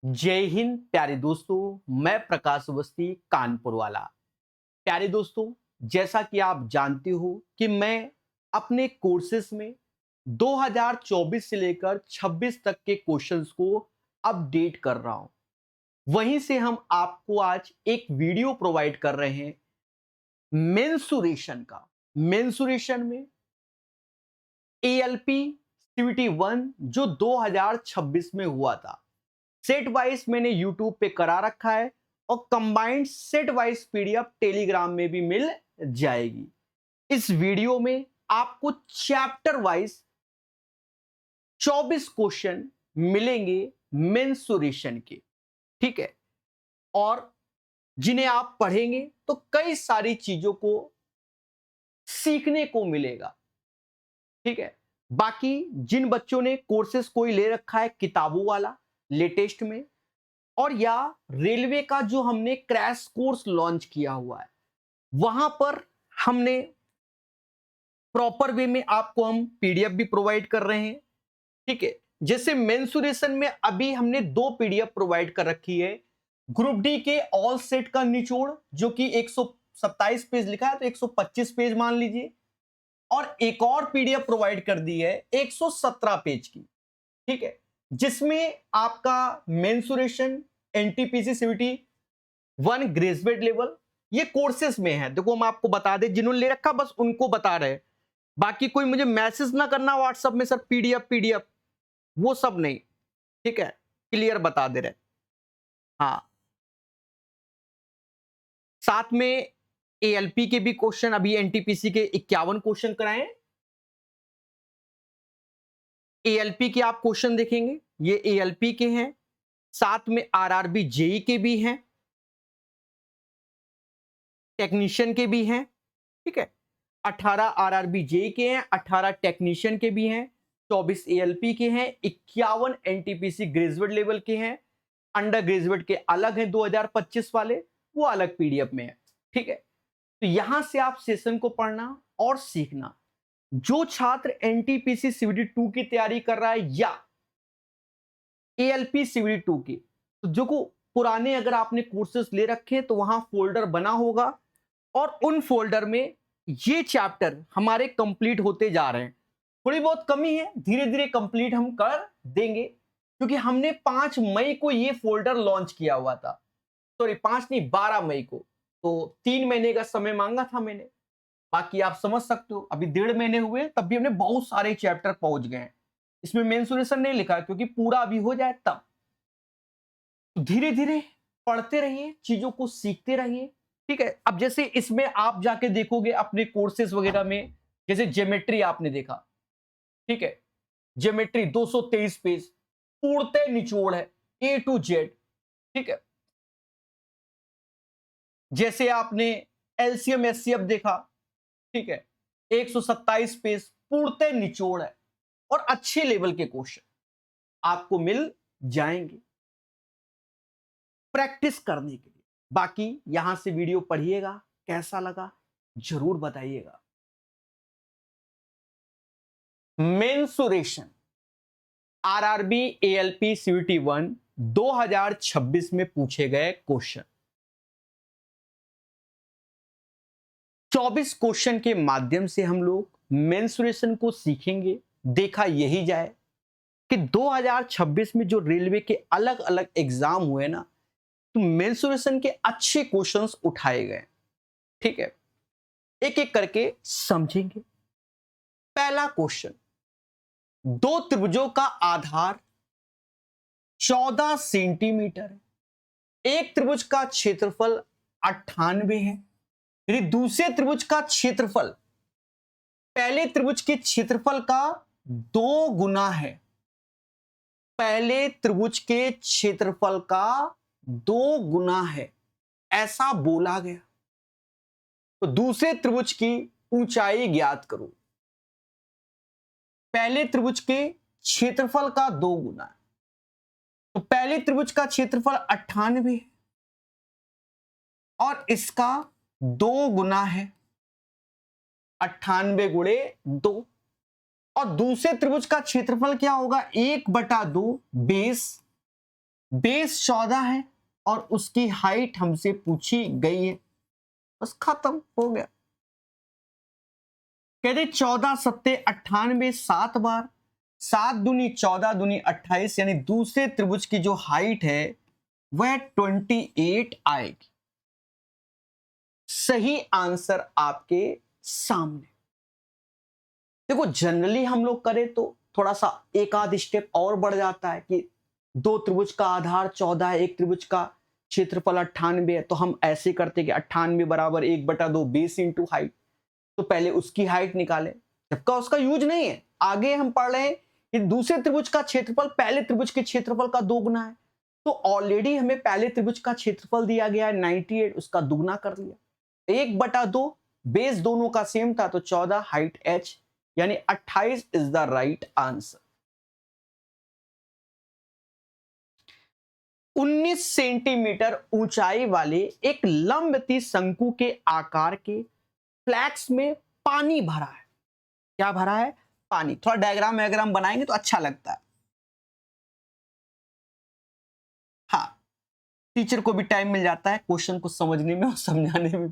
जय हिंद प्यारे दोस्तों। मैं प्रकाश अवस्थी कानपुर वाला। प्यारे दोस्तों, जैसा कि आप जानते हो कि मैं अपने कोर्सेस में 2024 से लेकर 26 तक के क्वेश्चंस को अपडेट कर रहा हूं। वहीं से हम आपको आज एक वीडियो प्रोवाइड कर रहे हैं मेंसुरेशन का। मेंसुरेशन में एएलपी सीवीटी 1 जो 2026 में हुआ था, सेट वाइज मैंने यूट्यूब पे करा रखा है और combined set wise PDF Telegram में भी मिल जाएगी। इस वीडियो में आपको चैप्टर वाइज 24 क्वेश्चन मिलेंगे मेंसुरेशन के, ठीक है। और जिन्हें आप पढ़ेंगे तो कई सारी चीजों को सीखने को मिलेगा, ठीक है। बाकी जिन बच्चों ने कोर्सेस कोई ले रखा है किताबों वाला लेटेस्ट में, और या रेलवे का जो हमने क्रैश कोर्स लॉन्च किया हुआ है, वहां पर हमने प्रॉपर वे में आपको हम पीडीएफ भी प्रोवाइड कर रहे हैं, ठीक है। जैसे मेंसुरेशन में अभी हमने 2 पीडीएफ प्रोवाइड कर रखी है। ग्रुप डी के ऑल सेट का निचोड़ जो कि 127 पेज लिखा है तो 125 पेज मान लीजिए, और एक और पीडीएफ प्रोवाइड कर दी है 117 पेज की, ठीक है, जिसमें आपका mensuration NTPC CVT 1 graduate level ये कोर्सेस में है। देखो हम आपको बता दें, जिन्होंने ले रखा बस उनको बता रहे हैं, बाकी कोई मुझे मैसेज ना करना व्हाट्सएप में सर पीडीएफ पीडीएफ, वो सब नहीं, ठीक है, क्लियर बता दे रहे। हाँ, साथ में एएलपी के भी क्वेश्चन, अभी एनटीपीसी के 51 क्वेश्चन कराए। एएलपी के आप क्वेश्चन देखेंगे, ये एएलपी के हैं, साथ में आरआरबी जेई के भी हैं, टेक्नीशियन के भी हैं, ठीक है। 18 आरआरबी जेई के हैं, 18 टेक्नीशियन के भी हैं, 24 एएलपी के हैं, 51 एनटीपीसी ग्रेजुएट लेवल के हैं। अंडर ग्रेजुएट के अलग हैं 2025 वाले, वो अलग पीडीएफ में है, ठीक है। तो यहां से आप सेशन को पढ़ना और सीखना। जो छात्र एनटीपीसी सीवीटी 2 की तैयारी कर रहा है या एएलपी सीवीटी 2 की, तो जो को पुराने अगर आपने कोर्सेज ले रखे हैं तो वहां फोल्डर बना होगा, और उन फोल्डर में ये चैप्टर हमारे कंप्लीट होते जा रहे हैं। थोड़ी बहुत कमी है, धीरे धीरे कंप्लीट हम कर देंगे, क्योंकि हमने 5 मई को ये फोल्डर लॉन्च किया हुआ था। सॉरी 5 नहीं, 12 मई को, तो 3 महीने का समय मांगा था मैंने। बाकी आप समझ सकते हो अभी 1.5 महीने हुए तब भी हमने बहुत सारे चैप्टर पहुंच गए हैं। इसमें मेंसुरेशन नहीं लिखा है क्योंकि पूरा अभी हो जाए तब। तो धीरे धीरे पढ़ते रहिए, चीजों को सीखते रहिए, ठीक है। अब जैसे इसमें आप जाके देखोगे अपने कोर्सेज वगैरह में, जैसे ज्योमेट्री आपने देखा, ठीक है, ज्योमेट्री 223 पेज पूर्णतः निचोड़ है ए टू जेड, ठीक है। जैसे आपने एलसीएम एचसीएफ देखा, ठीक है, 127 पेज पूर्णतः निचोड़ है, और अच्छे लेवल के क्वेश्चन आपको मिल जाएंगे प्रैक्टिस करने के लिए। बाकी यहां से वीडियो पढ़िएगा, कैसा लगा जरूर बताइएगा। मेंसुरेशन आरआरबी एएलपी सीवीटी 1 2026 में पूछे गए क्वेश्चन, 24 क्वेश्चन के माध्यम से हम लोग मेंसुरेशन को सीखेंगे। देखा यही जाए कि 2026 में जो रेलवे के अलग अलग एग्जाम हुए ना, तो मेंसुरेशन के अच्छे क्वेश्चंस उठाए गए, ठीक है। एक एक करके समझेंगे। पहला क्वेश्चन, दो त्रिभुजों का आधार 14 सेंटीमीटर है, एक त्रिभुज का क्षेत्रफल 98 है, यदि दूसरे त्रिभुज का क्षेत्रफल पहले त्रिभुज के क्षेत्रफल का 2 गुना है, पहले त्रिभुज के क्षेत्रफल का 2 गुना है, ऐसा बोला गया, तो दूसरे त्रिभुज की ऊंचाई ज्ञात करो। पहले त्रिभुज के क्षेत्रफल का 2 गुना है, तो पहले त्रिभुज का क्षेत्रफल 98 है और इसका 2 गुना है, 98 गुणे 2, और दूसरे त्रिभुज का क्षेत्रफल क्या होगा, 1/2 बेस बेस 14 है और उसकी हाइट हमसे पूछी गई है, बस खत्म हो गया। कहते 14 सत्ते 98 7 बार, 7 दूनी 14 दूनी 28, यानी दूसरे त्रिभुज की जो हाइट है वह 28 आएगी। सही आंसर आपके सामने। देखो जनरली हम लोग करें तो थोड़ा सा एक आध स्टेप और बढ़ जाता है कि दो त्रिभुज का आधार 14 है, एक त्रिभुज का क्षेत्रफल 98 है, तो हम ऐसे करते कि 98 बराबर 1/2 बेस इंटू हाइट, तो पहले उसकी हाइट निकालें, जबकि उसका यूज नहीं है। आगे हम पढ़ रहे हैं कि दूसरे त्रिभुज का क्षेत्रफल पहले त्रिभुज के क्षेत्रफल का दोगुना है, तो ऑलरेडी हमें पहले त्रिभुज का क्षेत्रफल दिया गया है 98, उसका दुगना कर दिया। 1/2 बेस दोनों का सेम था, तो 14 हाइट h, यानी 28 is the right answer. 19 centimetre ऊंचाई वाले एक लंबवती शंकु के आकार के फ्लैक्स में पानी भरा है। क्या भरा है? पानी। थोड़ा डायग्राम बनाएंगे तो अच्छा लगता है। हाँ, टीचर को भी टाइम मिल जाता है क्वेश्चन को समझने में और समझाने में।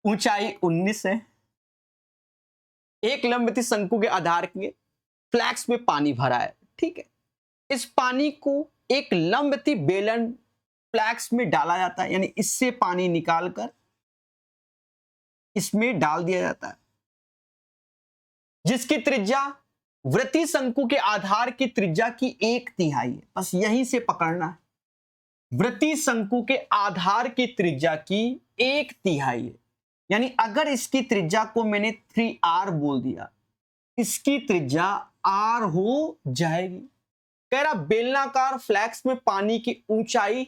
ऊंचाई 19 है, एक लंबवती शंकु के आधार के फ्लैक्स में पानी भरा है, ठीक है। इस पानी को एक लंबवती बेलन फ्लैक्स में डाला जाता है, यानी इससे पानी निकालकर इसमें डाल दिया जाता है, जिसकी त्रिज्या वृत्तीय शंकु के आधार की त्रिज्या की 1/3 है। बस यहीं से पकड़ना है। वृत्तीय शंकु के आधार की त्रिज्या की 1/3 है, यानी अगर इसकी त्रिज्या को मैंने 3r बोल दिया, इसकी त्रिज्या r हो जाएगी। कह रहा बेलनाकार फ्लैक्स में पानी की ऊंचाई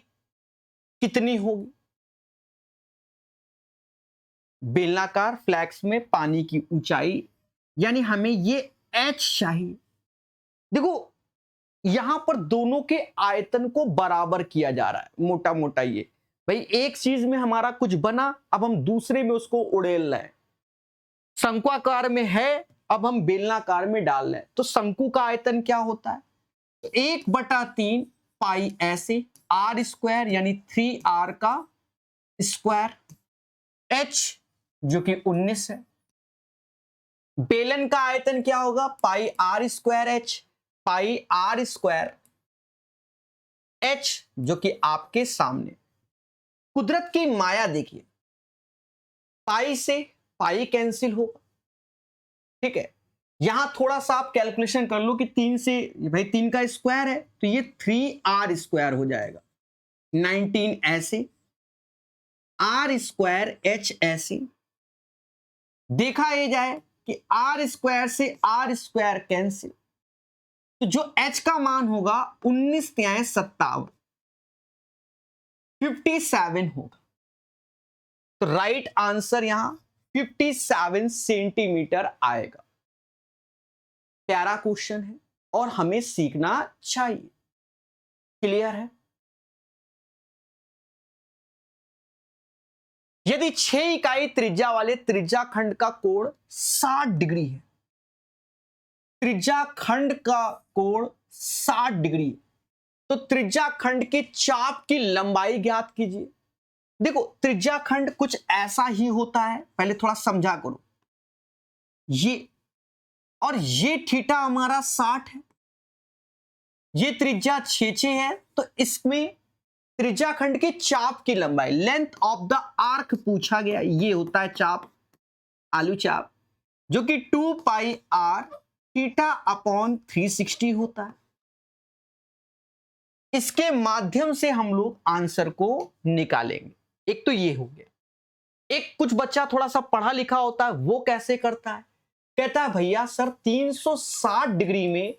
कितनी होगी? बेलनाकार फ्लैक्स में पानी की ऊंचाई, यानी हमें ये h चाहिए। देखो यहां पर दोनों के आयतन को बराबर किया जा रहा है, मोटा मोटा ये भाई एक चीज में हमारा कुछ बना, अब हम दूसरे में उसको उड़ेल रहे हैं। शंक्वाकार में है, अब हम बेलनाकार में डाल रहे हैं, तो शंकु का आयतन क्या होता है? 1/3 पाई ऐसे r स्क्वायर, यानी 3r का स्क्वायर, h जो कि 19 है। बेलन का आयतन क्या होगा? पाई r स्क्वायर h, पाई r स्क्वायर h जो कि आपके सामने। कुदरत की माया देखिए, पाई से पाई कैंसिल होगा, ठीक है। यहां थोड़ा सा आप कैलकुलेशन कर लो कि 3 से भाई 3 का स्क्वायर है, तो ये 3r स्क्वायर हो जाएगा। 19 ऐसे, r स्क्वायर h ऐसे। देखा ये जाए कि r स्क्वायर से r स्क्वायर कैंसिल, तो जो h का मान होगा 19 तिहाई 57, 57 होगा। तो राइट आंसर यहां 57 सेंटीमीटर आएगा। प्यारा क्वेश्चन है और हमें सीखना चाहिए। क्लियर है? यदि 6 इकाई त्रिज्या वाले त्रिज्या खंड का कोण 60 डिग्री है, त्रिज्या खंड का कोण 60 डिग्री है, तो त्रिज्या खंड के चाप की लंबाई ज्ञात कीजिए। देखो त्रिज्या खंड कुछ ऐसा ही होता है, पहले थोड़ा समझा करो। ये और ये थीटा हमारा 60 है, ये त्रिज्या 6 है, तो इसमें त्रिज्या खंड के चाप की लंबाई, लेंथ ऑफ द आर्क पूछा गया, ये होता है चाप, आलू चाप, जो कि 2 पाई r थीटा अपॉन 360 होता है। इसके माध्यम से हम लोग आंसर को निकालेंगे। एक तो ये हो गया। एक कुछ बच्चा थोड़ा सा पढ़ा लिखा होता है, वो कैसे करता है? कहता है भैया सर 360 डिग्री में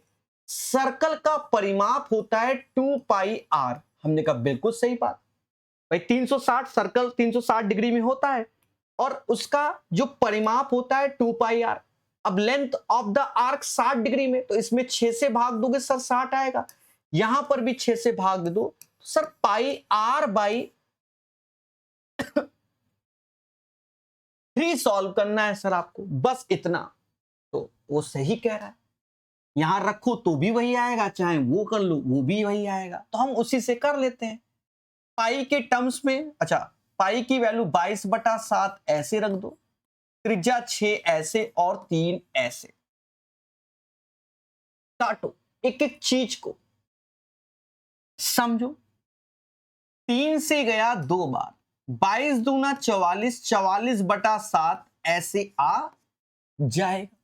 सर्कल का परिमाप होता है 2 पाई r। हमने कहा बिल्कुल सही बात भाई, 360 सर्कल 360 डिग्री में होता है और उसका जो परिमाप होता है 2 पाई r। अब length of the arc 60 degree में, तो इसमें 6 से भाग दोगे सर 60 आएगा, यहां पर भी 6 से भाग दे दो sir, pi r by 3 solve करना है सर आपको, बस इतना। तो वो सही कह रहा है। यहां रखो तो भी वही आएगा, चाहे वो कर लो वो भी वही आएगा, तो हम उसी से कर लेते हैं। पाई के टर्म्स में, अच्छा पाई की वैल्यू 22/7 ऐसे रख दो, त्रिज्या 6 ऐसे और 3 ऐसे। काटो एक एक चीज को, समझो। 3 से गया 2 बार, 22 दूना 44, 44/7 ऐसे आ जाएगा।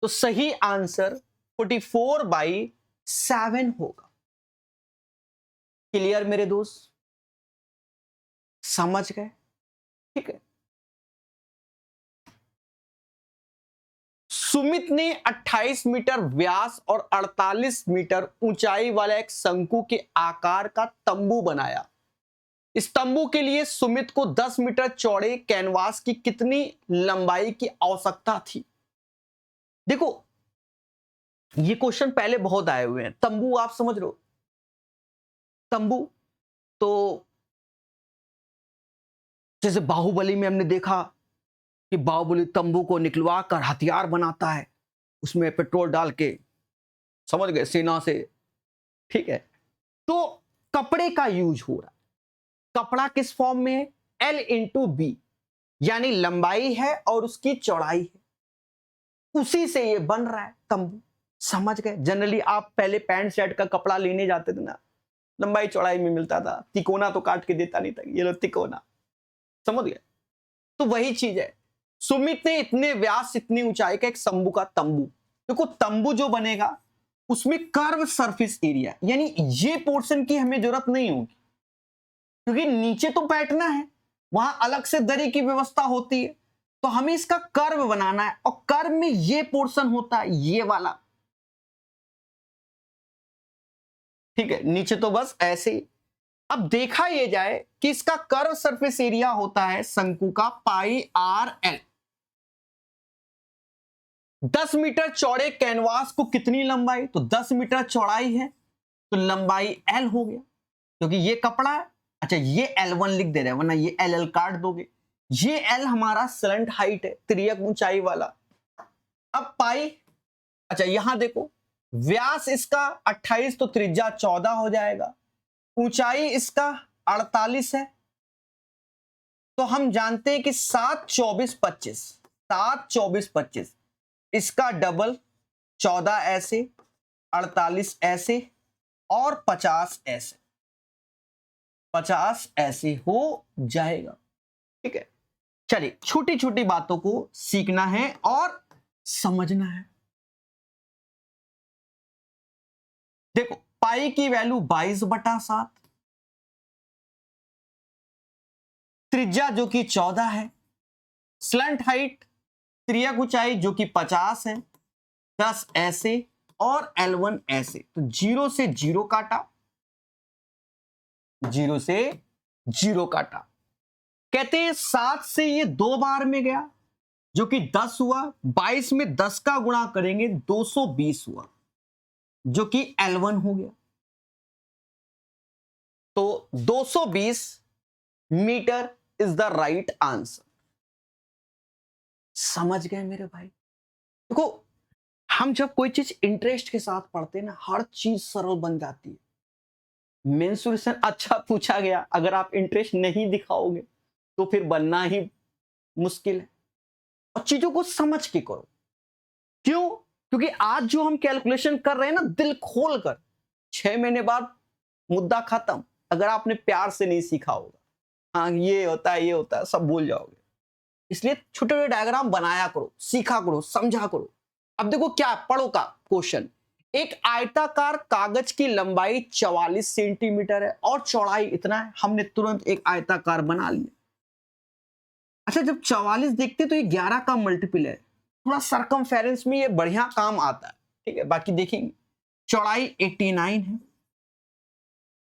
तो सही आंसर 44/7 होगा। क्लियर मेरे दोस्त, समझ गए? ठीक है। सुमित ने 28 मीटर व्यास और 48 मीटर ऊंचाई वाला एक शंकु के आकार का तंबू बनाया। इस तंबू के लिए सुमित को 10 मीटर चौड़े कैनवास की कितनी लंबाई की आवश्यकता थी? देखो ये क्वेश्चन पहले बहुत आए हुए हैं। तंबू आप समझ रहे हो, तंबू तो जैसे बाहुबली में हमने देखा कि बाहुबली तंबू को निकलवा कर हथियार बनाता है, उसमें पेट्रोल डाल के, समझ गए, सेना से। ठीक है, तो कपड़े का यूज हो रहा है। कपड़ा किस फॉर्म में है? L/B, यानी लंबाई है और उसकी चौड़ाई है, उसी से ये बन रहा है तंबू। समझ गए? जनरली आप पहले पैंट शर्ट का कपड़ा लेने जाते थे ना, लंबाई चौड़ाई में मिलता था, तिकोना तो काट के देता नहीं था, ये लो तिकोना, समझ गए? तो वही चीज है। सुमित ने इतने व्यास इतनी ऊंचाई का एक शंभू का तंबू, देखो तंबू जो बनेगा उसमें कर्व सरफेस एरिया, यानी ये पोर्शन की हमें जरूरत नहीं होगी, क्योंकि नीचे तो बैठना है, वहां अलग से दरी की व्यवस्था होती है, तो हमें इसका कर्व बनाना है, और कर्व में ये पोर्शन होता है, ये वाला। ठीक है, नीचे तो बस ऐसे ही। अब देखा ये जाए कि इसका कर्व सरफेस एरिया होता है शंकु का πr/l। 10 मीटर चौड़े कैनवास को कितनी लंबाई? तो 10 मीटर चौड़ाई है, तो लंबाई l हो गया, क्योंकि ये कपड़ा है। अच्छा ये L1 लिख दे रहे हैं, वरना ये LL काट दोगे। ये L हमारा स्लंट हाइट है, तिर्यक ऊंचाई वाला। अब पाई, अच्छा यहां देखो, व्यास इसका 28 तो त्रिज्या 14 हो जाएगा, ऊंचाई इसका 48 है, तो हम जानते हैं कि 7 24 25, 7 24 25, इसका डबल 14 ऐसे, 48 ऐसे और 50 ऐसे, 50 ऐसे हो जाएगा। ठीक है, चलिए छोटी छोटी बातों को सीखना है और समझना है। देखो पाई की वैल्यू 22/7, त्रिज्या जो कि 14 है, स्लंट हाइट तिर्यक ऊंचाई जो कि 50 है, 10 ऐसे और L1 ऐसे, तो 0 से 0 काटा, 0 से 0 काटा। कहते हैं 7 से ये 2 बार में गया, जो कि 10 हुआ, 22 में 10 का गुणा करेंगे 220 हुआ, जो कि L1 हो गया। तो 220 metre is the right answer. समझ गए मेरे भाई? देखो हम जब कोई चीज इंटरेस्ट के साथ पढ़ते हैं ना, हर चीज सरल बन जाती है। मेंसुरेशन अच्छा पूछा गया, अगर आप इंटरेस्ट नहीं दिखाओगे तो फिर बनना ही मुश्किल है। और चीजों को समझ के करो। क्यों? क्योंकि आज जो हम कैलकुलेशन कर रहे हैं ना, दिल खोल कर, 6 महीने बाद मुद्दा खत्म, अगर आपने प्यार से नहीं सीखा होगा। हाँ ये होता है, ये होता है, सब भूल जाओगे। इसलिए छोटे छोटे डायग्राम बनाया करो, सीखा करो, समझा करो। अब देखो क्या पढ़ो का क्वेश्चन, एक आयताकार कागज की लंबाई 44 सेंटीमीटर है और चौड़ाई इतना है। हमने तुरंत एक आयताकार बना लिया। अच्छा जब 44 देखते तो ये 11 का मल्टीपल है, थोड़ा सरकमफेरेंस में ये बढ़िया काम आता है। ठीक है, बाकी देखेंगे। चौड़ाई 89 है,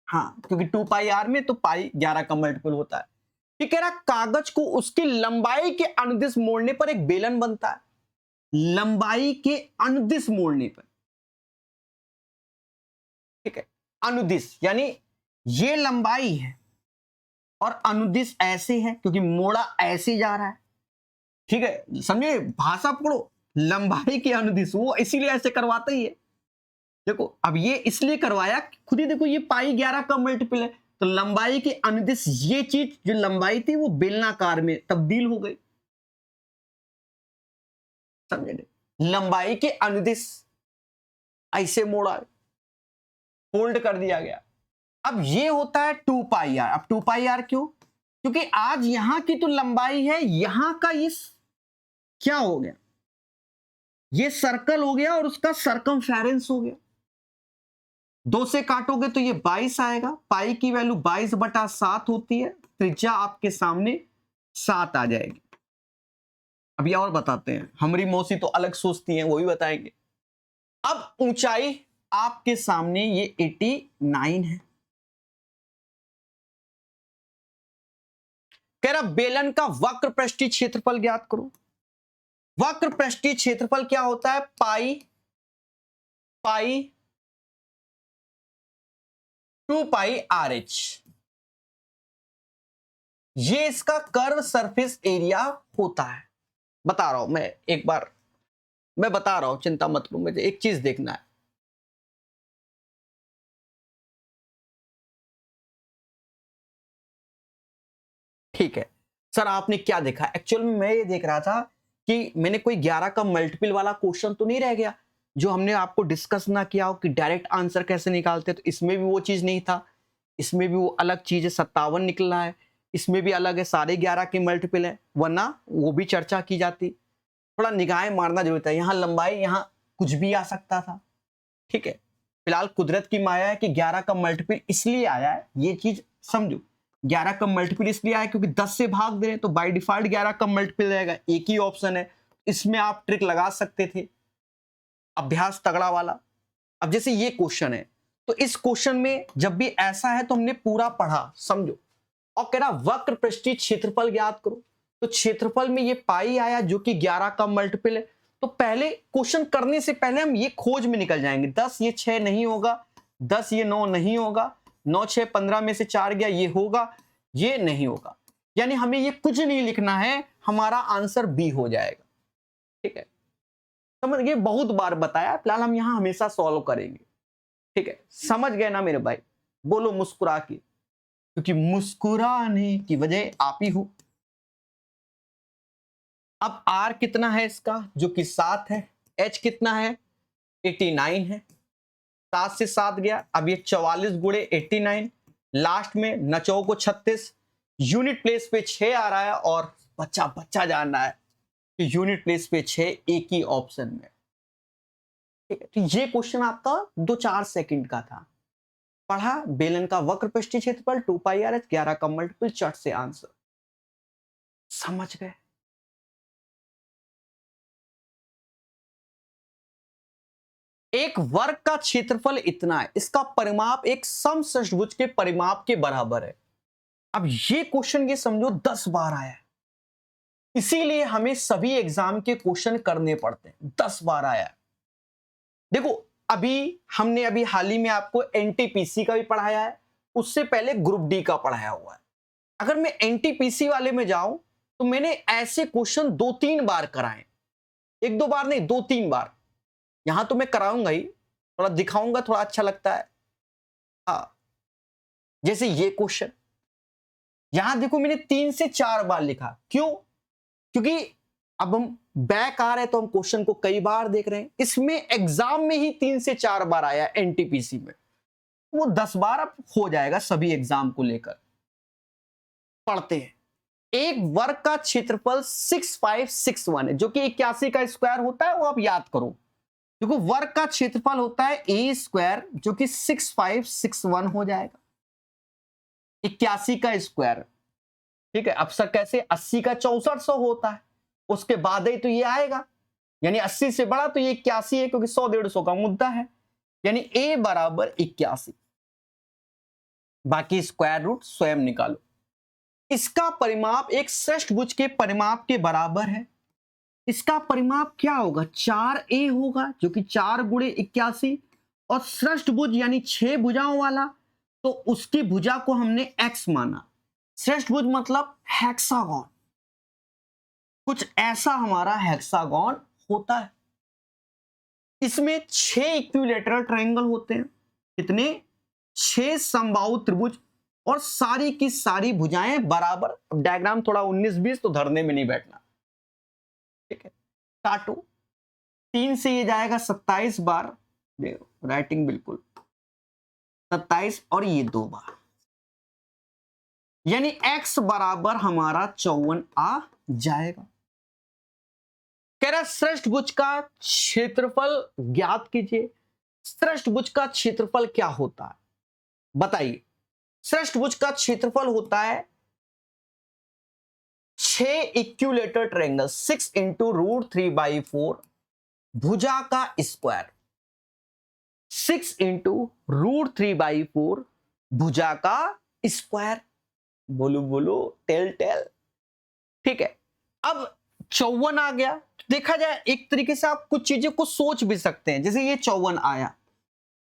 हाँ क्योंकि 2πr में तो पाई 11 का मल्टीपल होता है। ये कह रहा कागज को उसकी लंबाई के अनुदिश मोड़ने पर एक बेलन बनता है। लंबाई के अनुदिश मोड़ने पर, ठीक है, अनुदिश यानी ये लंबाई है और अनुदिश ऐसे है, क्योंकि मोड़ा ऐसे जा रहा है। ठीक है, समझे? भाषा पढ़ो, लंबाई की अनुदिश, वो इसीलिए ऐसे करवाता ही है। देखो अब ये इसलिए करवाया, खुद ही देखो ये पाई 11 का मल्टीपल है, तो लंबाई की अनुदिश ये चीज जो लंबाई थी वो बेलनाकार में तब्दील हो गई, समझे? लंबाई की अनुदिश ऐसे मोड़ा, फोल्ड कर दिया गया। अब ये होता है 2 पाई आर। अब 2 पाई आर क्यों? क्योंकि आज यहां की तो लंबाई है, यहां का ये क्या हो गया, ये सर्कल हो गया और उसका सरकमफेरेंस हो गया। 2 से काटोगे तो ये 22 आएगा, पाई की वैल्यू 22/7 होती है, त्रिज्या आपके सामने 7 आ जाएगी। अभी और बताते हैं, हमारी मौसी तो अलग सोचती हैं, वो भी बताएंगे। अब ऊंचाई आपके सामने ये 89 है। कह रहा बेलन का वक्र पृष्ठीय क्षेत्रफल ज्ञात करो। वक्र पृष्ठीय क्षेत्रफल क्या होता है? पाई 2 पाई आर एच, ये इसका कर्व सरफेस एरिया होता है। बता रहा हूं मैं, एक बार मैं बता रहा हूं, चिंता मत लो, मुझे एक चीज देखना है। ठीक है सर, आपने क्या देखा? एक्चुअल में मैं ये देख रहा था कि मैंने कोई 11 का मल्टीपल वाला क्वेश्चन तो नहीं रह गया जो हमने आपको डिस्कस ना किया हो कि डायरेक्ट आंसर कैसे निकालते, तो इसमें भी वो चीज नहीं था, इसमें भी वो अलग चीज है, 57 निकल रहा है, इसमें भी अलग है, सारे 11 के मल्टीपल है, वरना वो भी चर्चा की जाती। थोड़ा निगाहें मारना जरूरत है, यहाँ लंबाई, यहाँ कुछ भी आ सकता था। ठीक है, फिलहाल कुदरत की माया है कि 11 का मल्टीपल इसलिए आया है, ये चीज समझो। 11 का मल्टीपल इसलिए आया क्योंकि 10 से भाग दे रहे हैं, तो बाय डिफॉल्ट 11 का मल्टीपल रहेगा, एक ही ऑप्शन है, इसमें आप ट्रिक लगा सकते थे, अभ्यास तगड़ा वाला। अब जैसे ये क्वेश्चन है, तो इस क्वेश्चन में जब भी ऐसा है तो हमने पूरा पढ़ा, समझो। और कह रहा वक्र पृष्ठीय क्षेत्रफल ज्ञात करो, तो क्षेत्रफल में ये पाई आया जो कि 11 का मल्टीपल है, तो पहले क्वेश्चन करने से पहले हम ये खोज में निकल जाएंगे। 10 ये 6 नहीं होगा, 10 ये 9 नहीं होगा, 9 6 15 में से 4 गया, ये होगा, ये नहीं होगा, यानी हमें ये कुछ नहीं लिखना है, हमारा आंसर बी हो जाएगा। ठीक है, समझ गए? बहुत बार बताया, फिलहाल हम यहां हमेशा सॉल्व करेंगे। ठीक है, समझ गए ना मेरे भाई? बोलो मुस्कुरा के, क्योंकि मुस्कुराने की वजह आप ही हो। अब R कितना है इसका, जो कि 7 है, H कितना है, 89 है, 7 से 7 गया, अब ये 44 गुणे 89, लास्ट में नचो को 36, यूनिट प्लेस पे 6 आ रहा है, और बच्चा बच्चा जान रहा है कि यूनिट प्लेस पे 6 एक ही ऑप्शन में। ठीक है, तो ये क्वेश्चन आपका 2-4 सेकंड का था, पढ़ा, बेलन का वक्र पृष्ठीय क्षेत्रफल 2 पाई आर एच, 11 का मल्टीपल, चट से आंसर। समझ गए? एक वर्ग का क्षेत्रफल इतना है, इसका परिमाप एक समषष्ठभुज के परिमाप के बराबर है। अब ये क्वेश्चन ये समझो 10 बार आया है, इसीलिए हमें सभी एग्जाम के क्वेश्चन करने पड़ते हैं, 10 बार आया है। देखो हमने हाल ही में आपको एनटीपीसी का भी पढ़ाया है, उससे पहले ग्रुप डी का पढ़ाया हुआ है। अगर मैं एनटीपीसी वाले में जाऊं तो मैंने ऐसे क्वेश्चन 2-3 बार कराए, 1-2 बार नहीं, 2-3 बार। यहां तो मैं कराऊंगा ही, थोड़ा दिखाऊंगा, थोड़ा अच्छा लगता है। हाँ, जैसे ये क्वेश्चन, यहां देखो मैंने 3 से 4 बार लिखा, क्यों? क्योंकि अब हम बैक आ रहे हैं तो हम क्वेश्चन को कई बार देख रहे हैं, इसमें एग्जाम में ही 3 से 4 बार आया एनटीपीसी में, वो 10 बार अब हो जाएगा सभी एग्जाम को लेकर। पढ़ते हैं, एक वर्ग का क्षेत्रफल 6561 है, जो कि 81 का स्क्वायर होता है, वो आप याद करो। देखो वर्ग का क्षेत्रफल होता है ए स्क्वायर, जो कि 6561 हो जाएगा, 81 का स्क्वायर। ठीक है, अब सर कैसे? 80 का 6400 होता है, उसके बाद ही तो ये आएगा, यानी 80 से बड़ा तो ये 81 है, क्योंकि 100-150 का मुद्दा है, यानी ए बराबर 81। बाकी स्क्वायर रूट स्वयं निकालो। इसका परिमाप एक षष्ठभुज के परिमाप के बराबर है। इसका परिमाप क्या होगा? 4a होगा, जो कि 4 गुणे 81, और षष्ठभुज यानी 6 भुजाओं वाला, तो उसकी भुजा को हमने x माना। षष्ठभुज मतलब हेक्सागोन, कुछ ऐसा हमारा हेक्सागोन होता है। इसमें 6 इक्विलैटरल ट्रायंगल होते हैं। कितने? 6 समबाहु त्रिभुज, और सारी की सारी भुजाएं बराबर। अब डायग्राम थोड़ा 19-20 तो धरने में नहीं बैठना, ठीक है। काटो, 3 से ये जाएगा 27 बार, देखो राइटिंग बिल्कुल 27, और ये 2 बार, यानी x बराबर हमारा 54 आ जाएगा। कह रहा षष्ठभुज का क्षेत्रफल ज्ञात कीजिए। षष्ठभुज का क्षेत्रफल क्या होता है बताइए। षष्ठभुज का क्षेत्रफल होता है 6 इक्विलैटरल ट्रायंगल, 6 इंटू √3/4 भुजा का स्क्वायर, 6 इंटू √3/4 भुजा का स्क्वायर। बोलो बोलो, टेल टेल, ठीक है। अब 54 आ गया। देखा जाए एक तरीके से आप कुछ चीजों को सोच भी सकते हैं, जैसे ये 54 आया,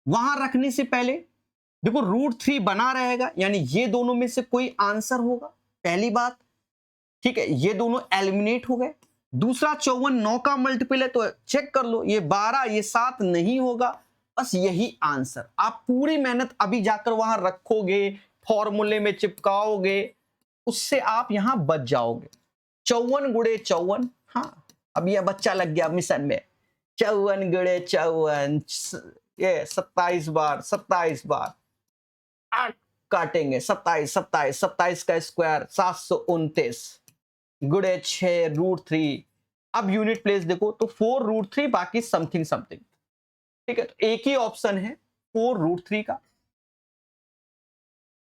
वहां रखने से पहले देखो √3 बना रहेगा, यानी ये दोनों में से कोई आंसर होगा, पहली बात, ठीक है। ये दोनों एलिमिनेट हो गए। दूसरा 54 9 का मल्टीपल है, तो चेक कर लो, ये 12 ये 7 नहीं होगा, बस यही आंसर। आप पूरी मेहनत अभी जाकर वहां रखोगे, फॉर्मूले में चिपकाओगे, उससे आप यहां बच जाओगे। 54 गुणे 54, हाँ अब यह बच्चा लग गया मिशन में, 54 गुणे 54, ये 27 बार, 27 बार 8 काटेंगे, 27 27 27 का स्क्वायर 729 गुणे 6 √3। अब यूनिट प्लेस देखो तो 4 √3, बाकी समथिंग समथिंग, ठीक है। तो एक ही ऑप्शन है 4 √3 का।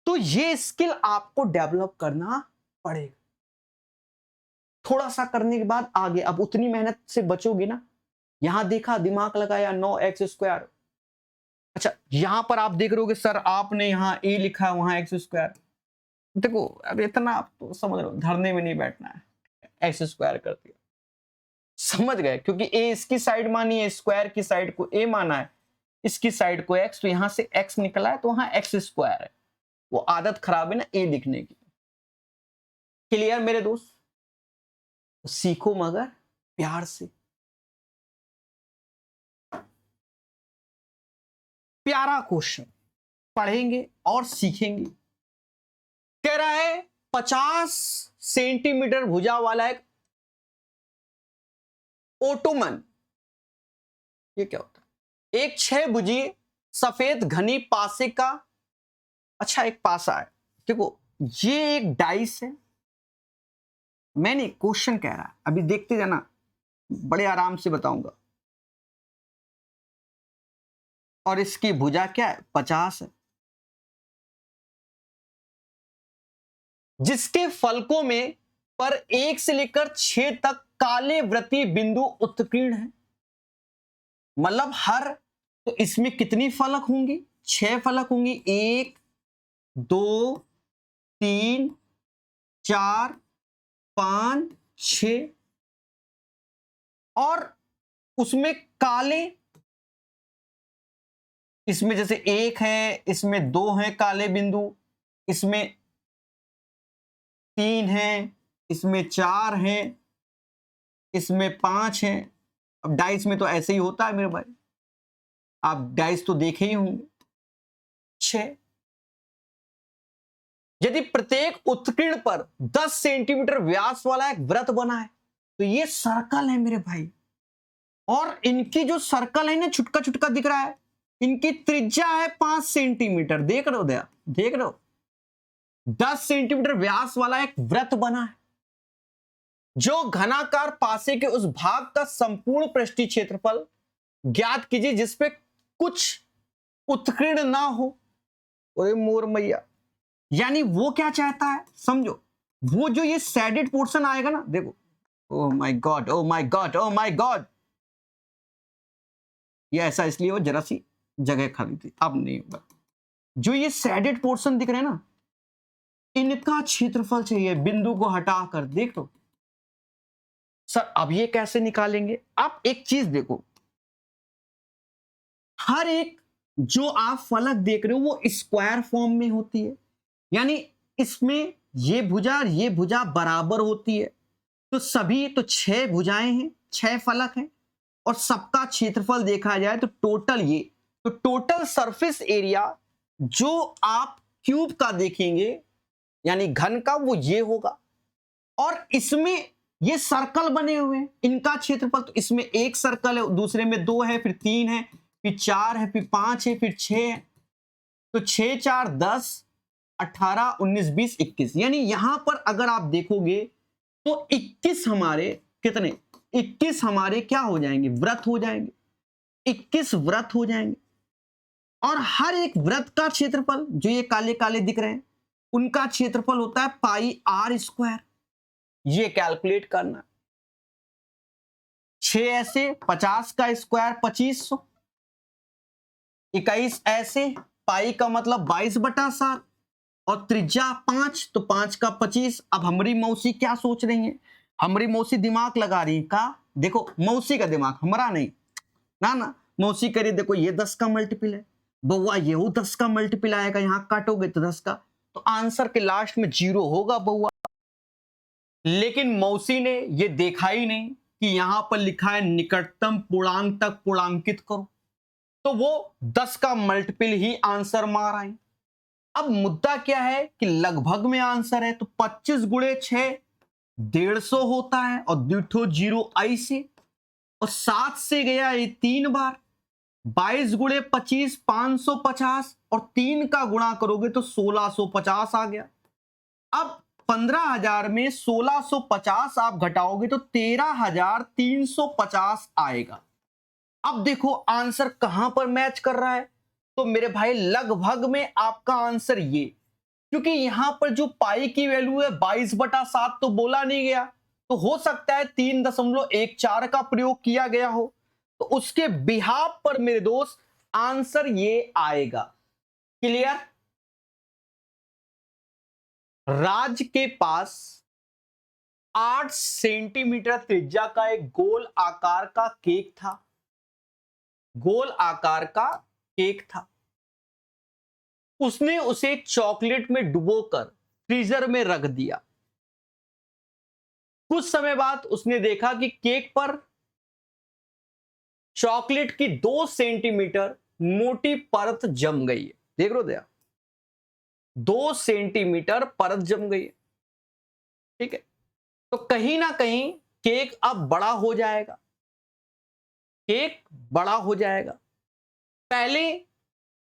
तो ये स्किल आपको डेवलप करना पड़ेगा। थोड़ा सा करने के बाद आगे, अब उतनी मेहनत से बचोगे ना। यहां देखा, दिमाग लगाया, 9x²। अच्छा, यहां पर आप देख रहे हो कि सर आपने यहां a लिखा, वहां x²। देखो अब इतना आप तो समझ रहे हो, धरने में नहीं बैठना है, x² कर दिया, समझ गए, क्योंकि a इसकी साइड मानी है, स्क्वायर की साइड को a माना है, इसकी साइड को x, तो यहां से x निकला है, तो वहां x² है। वो आदत खराब है ना a लिखने की। क्लियर मेरे दोस्त? सीखो मगर प्यार से। प्यारा क्वेश्चन, पढ़ेंगे और सीखेंगे। कह रहा है 50 सेंटीमीटर भुजा वाला एक ओटोमन, ये क्या होता है? एक 6 भुजी सफेद घनी पासे का, अच्छा एक पासा है, देखो ये एक डाइस है। मैंने क्वेश्चन कह रहा है, अभी देखते जाना, बड़े आराम से बताऊंगा। और इसकी भुजा क्या है? 50 है। जिसके फलकों में पर 1 से लेकर 6 तक काले वृत्तीय बिंदु उत्कीर्ण है। मतलब हर, तो इसमें कितनी फलक होंगी? 6 फलक होंगी। 1 2 3 4 5 6, और उसमें काले, इसमें जैसे 1 है, इसमें 2 हैं काले बिंदु, इसमें 3 हैं, इसमें 4 हैं, इसमें 5 हैं। अब डाइस में तो ऐसे ही होता है मेरे भाई, आप डाइस तो देखे ही होंगे। 6, यदि प्रत्येक उत्कीर्ण पर 10 सेंटीमीटर व्यास वाला एक वृत्त बना है, तो ये सर्कल है मेरे भाई। और इनकी जो सर्कल है ना, छुटका छुटका दिख रहा है, इनकी त्रिज्या है 5 सेंटीमीटर। देख रहे हो दया, देख रहे हो, 10 सेंटीमीटर व्यास वाला एक वृत्त बना है। जो घनाकार पासे के उस भाग का संपूर्ण पृष्ठीय क्षेत्रफल ज्ञात कीजिए जिसपे कुछ उत्कीर्ण ना हो। ओए मोर मैया, यानी वो क्या चाहता है समझो, वो जो ये सैडेड पोर्शन आएगा ना, देखो, oh my God, oh my God, oh my God, ये ऐसा इसलिए वो जरा सी जगह खाली थी, अब नहीं होगा। जो ये सैडेड पोर्शन दिख रहे हैं ना, इनका क्षेत्रफल चाहिए बिंदु को हटाकर। देख लो सर, अब ये कैसे निकालेंगे? आप एक चीज देखो, हर एक जो आप फलक देख रहे हो वो स्क्वायर फॉर्म में होती है, यानी इसमें ये भुजा और ये भुजा बराबर होती है। तो सभी तो 6 भुजाएं हैं, 6 फलक हैं, और सबका क्षेत्रफल देखा जाए तो टोटल ये, तो टोटल सरफेस एरिया जो आप क्यूब का देखेंगे यानी घन का, वो ये होगा। और इसमें ये सर्कल बने हुए हैं, इनका क्षेत्रफल, तो इसमें एक सर्कल है, दूसरे में 2 है, फिर 3 है, फिर 4 है, फिर 5 है, फिर 6 है। तो 6 4 10 18 19 20 21, यानी यहां पर अगर आप देखोगे तो 21 हमारे कितने, 21 हमारे क्या हो जाएंगे, व्रत हो जाएंगे, 21 व्रत हो जाएंगे। और हर एक व्रत का क्षेत्रफल जो ये काले काले दिख रहे हैं, उनका क्षेत्रफल होता है पाई आर स्क्वायर। ये कैलकुलेट करना, 6 ऐसे 50 का स्क्वायर 2500, 21 ऐसे, पाई का मतलब 22/7, और त्रिज्या 5, तो 5 का 25। अब हमारी मौसी क्या सोच रही है, हमारी मौसी दिमाग लगा रही है का, देखो मौसी का दिमाग, हमारा नहीं ना ना, मौसी करी देखो ये 10 का मल्टीपल है, बउआ ये 10 का मल्टीपल आएगा, यहां काटोगे तो 10 का, तो आंसर के लास्ट में 0 होगा बउआ। लेकिन मौसी ने ये देखा ही नहीं कि यहां पर लिखा है निकटतम पूर्णांक तक पूर्णांकित करो, तो वो 10 का मल्टीपल ही आंसर मार आई। अब मुद्दा क्या है कि लगभग में आंसर है, तो 25 गुणे 6 150 होता है, और 2 जीरो आई से, और 7 से गया ये 3 बार, 22 गुणे 25 550, और 3 का गुणा करोगे तो 1650 आ गया। अब 15,000 में 1650 आप घटाओगे तो 13,350 आएगा। अब देखो आंसर कहां पर मैच कर रहा है, तो मेरे भाई लगभग में आपका आंसर ये, क्योंकि यहां पर जो पाई की वैल्यू है 22/7 तो बोला नहीं गया, तो हो सकता है 3.14 का प्रयोग किया गया हो, तो उसके बिहाफ पर मेरे दोस्त आंसर ये आएगा। क्लियर? राज के पास 8 सेंटीमीटर त्रिज्या का एक गोल आकार का केक था, गोल आकार का केक था। उसने उसे चॉकलेट में डुबोकर फ्रीजर में रख दिया। कुछ समय बाद उसने देखा कि केक पर चॉकलेट की 2 सेंटीमीटर मोटी परत जम गई है। देख लो दया, 2 सेंटीमीटर परत जम गई है। ठीक है, तो कहीं ना कहीं केक अब बड़ा हो जाएगा, केक बड़ा हो जाएगा। पहले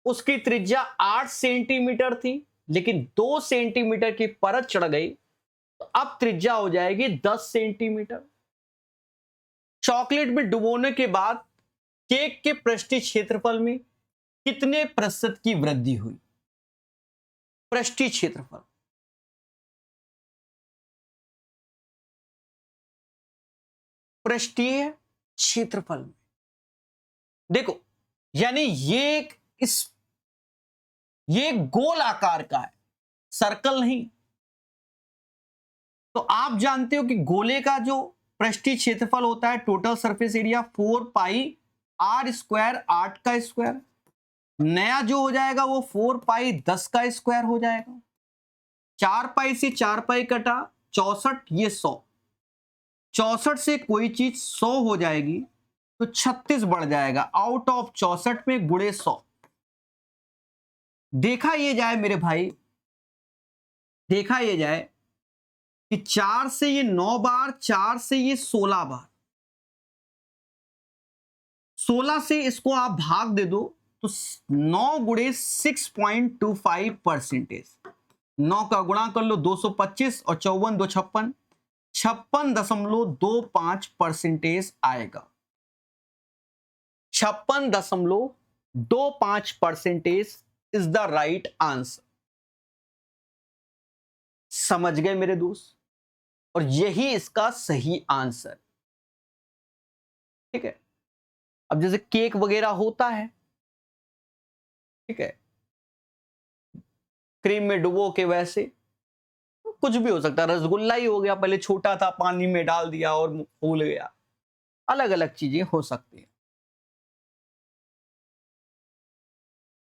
उसकी त्रिज्या 8 सेंटीमीटर थी, लेकिन 2 सेंटीमीटर की परत चढ़ गई, तो अब त्रिज्या हो जाएगी 10 सेंटीमीटर। चॉकलेट में डुबोने के बाद केक के पृष्ठीय क्षेत्रफल में कितने प्रतिशत की वृद्धि हुई? पृष्ठीय क्षेत्रफल, पृष्ठीय क्षेत्रफल में देखो, यानी ये गोल आकार का है, सर्कल नहीं। तो आप जानते हो कि गोले का जो पृष्ठीय क्षेत्रफल होता है, total surface area 4 pi r square, 8 का स्क्वायर। नया जो हो जाएगा वो 4 पाई 10 का स्क्वायर हो जाएगा। 4 पाई से 4 पाई कटा 64, ये 100, 64 से कोई चीज 100 हो जाएगी तो 36 बढ़ जाएगा, आउट ऑफ 64 में गुणे 100। देखा ये जाए मेरे भाई, देखा ये जाए कि 4 से ये 9 बार, 4 से ये 16 बार, 16 से इसको आप भाग दे दो तो 9 गुणे 6.25%। 9 का गुणा कर लो 225, और 54 2 56, 56.25% आएगा। 56.25% इज द राइट आंसर। समझ गए मेरे दोस्त? और यही इसका सही आंसर। ठीक है, अब जैसे केक वगैरह होता है, ठीक है, क्रीम में डुबो के, वैसे कुछ भी हो सकता है। रसगुल्ला ही हो गया, पहले छोटा था, पानी में डाल दिया और फूल गया। अलग अलग चीजें हो सकती हैं।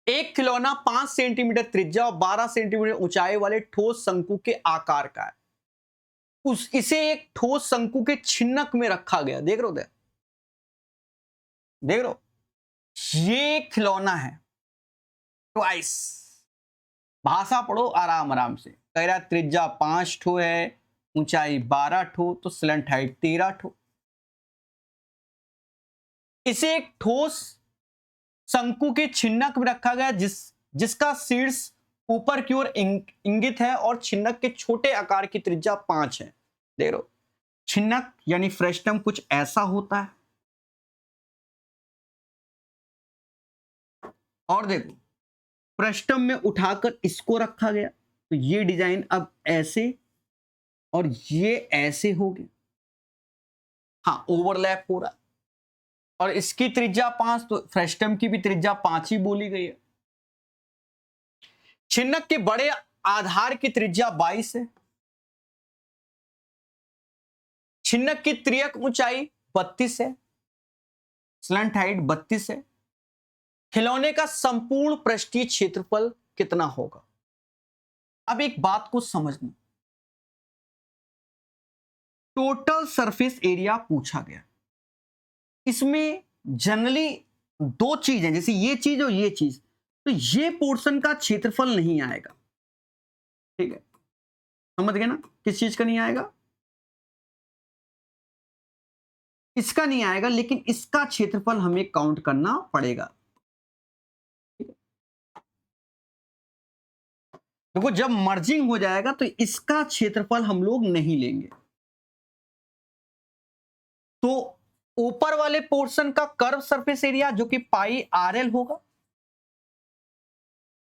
एक खिलौना 5 सेंटीमीटर त्रिज्या और 12 सेंटीमीटर ऊंचाई वाले ठोस शंकु के आकार का है। इसे एक ठोस शंकु के छिन्नक में रखा गया। देख रहे हो, देख लो, ये खिलौना है ट्वाइस। भाषा पढ़ो आराम आराम से। कह रहा त्रिज्या 5 ठो है, ऊंचाई 12 ठो, तो स्लंट हाइट 13 ठो। इसे एक ठोस शंकु के छिन्नक में रखा गया जिसका शीर्ष ऊपर की ओर इंगित है और छिन्नक के छोटे आकार की त्रिज्या 5 है। देख लो, छिन्नक यानी फ्रेस्टम कुछ ऐसा होता है। और देखो, फ्रेस्टम में उठाकर इसको रखा गया, तो ये डिजाइन अब ऐसे और ये ऐसे हो गया। हाँ, ओवरलैप हो रहा। और इसकी त्रिज्या 5, तो फ्रेस्टम की भी त्रिज्या 5 ही बोली गई है। छिन्नक के बड़े आधार की त्रिज्या 22 है। छिन्नक की त्रियक ऊंचाई 32 है। स्लंट हाइट 32 है। खिलौने का संपूर्ण पृष्ठीय क्षेत्रफल कितना होगा? अब एक बात को समझना, टोटल सरफेस एरिया पूछा गया। इसमें जनरली दो चीज है, जैसे ये चीज और ये चीज, तो ये पोर्शन का क्षेत्रफल नहीं आएगा। ठीक है, समझ गए ना? किस चीज का नहीं आएगा? इसका नहीं आएगा, लेकिन इसका क्षेत्रफल हमें काउंट करना पड़ेगा। देखो, जब मर्जिंग हो जाएगा तो इसका क्षेत्रफल हम लोग नहीं लेंगे। तो ऊपर वाले पोर्शन का कर्व सरफेस एरिया जो कि पाई RL होगा,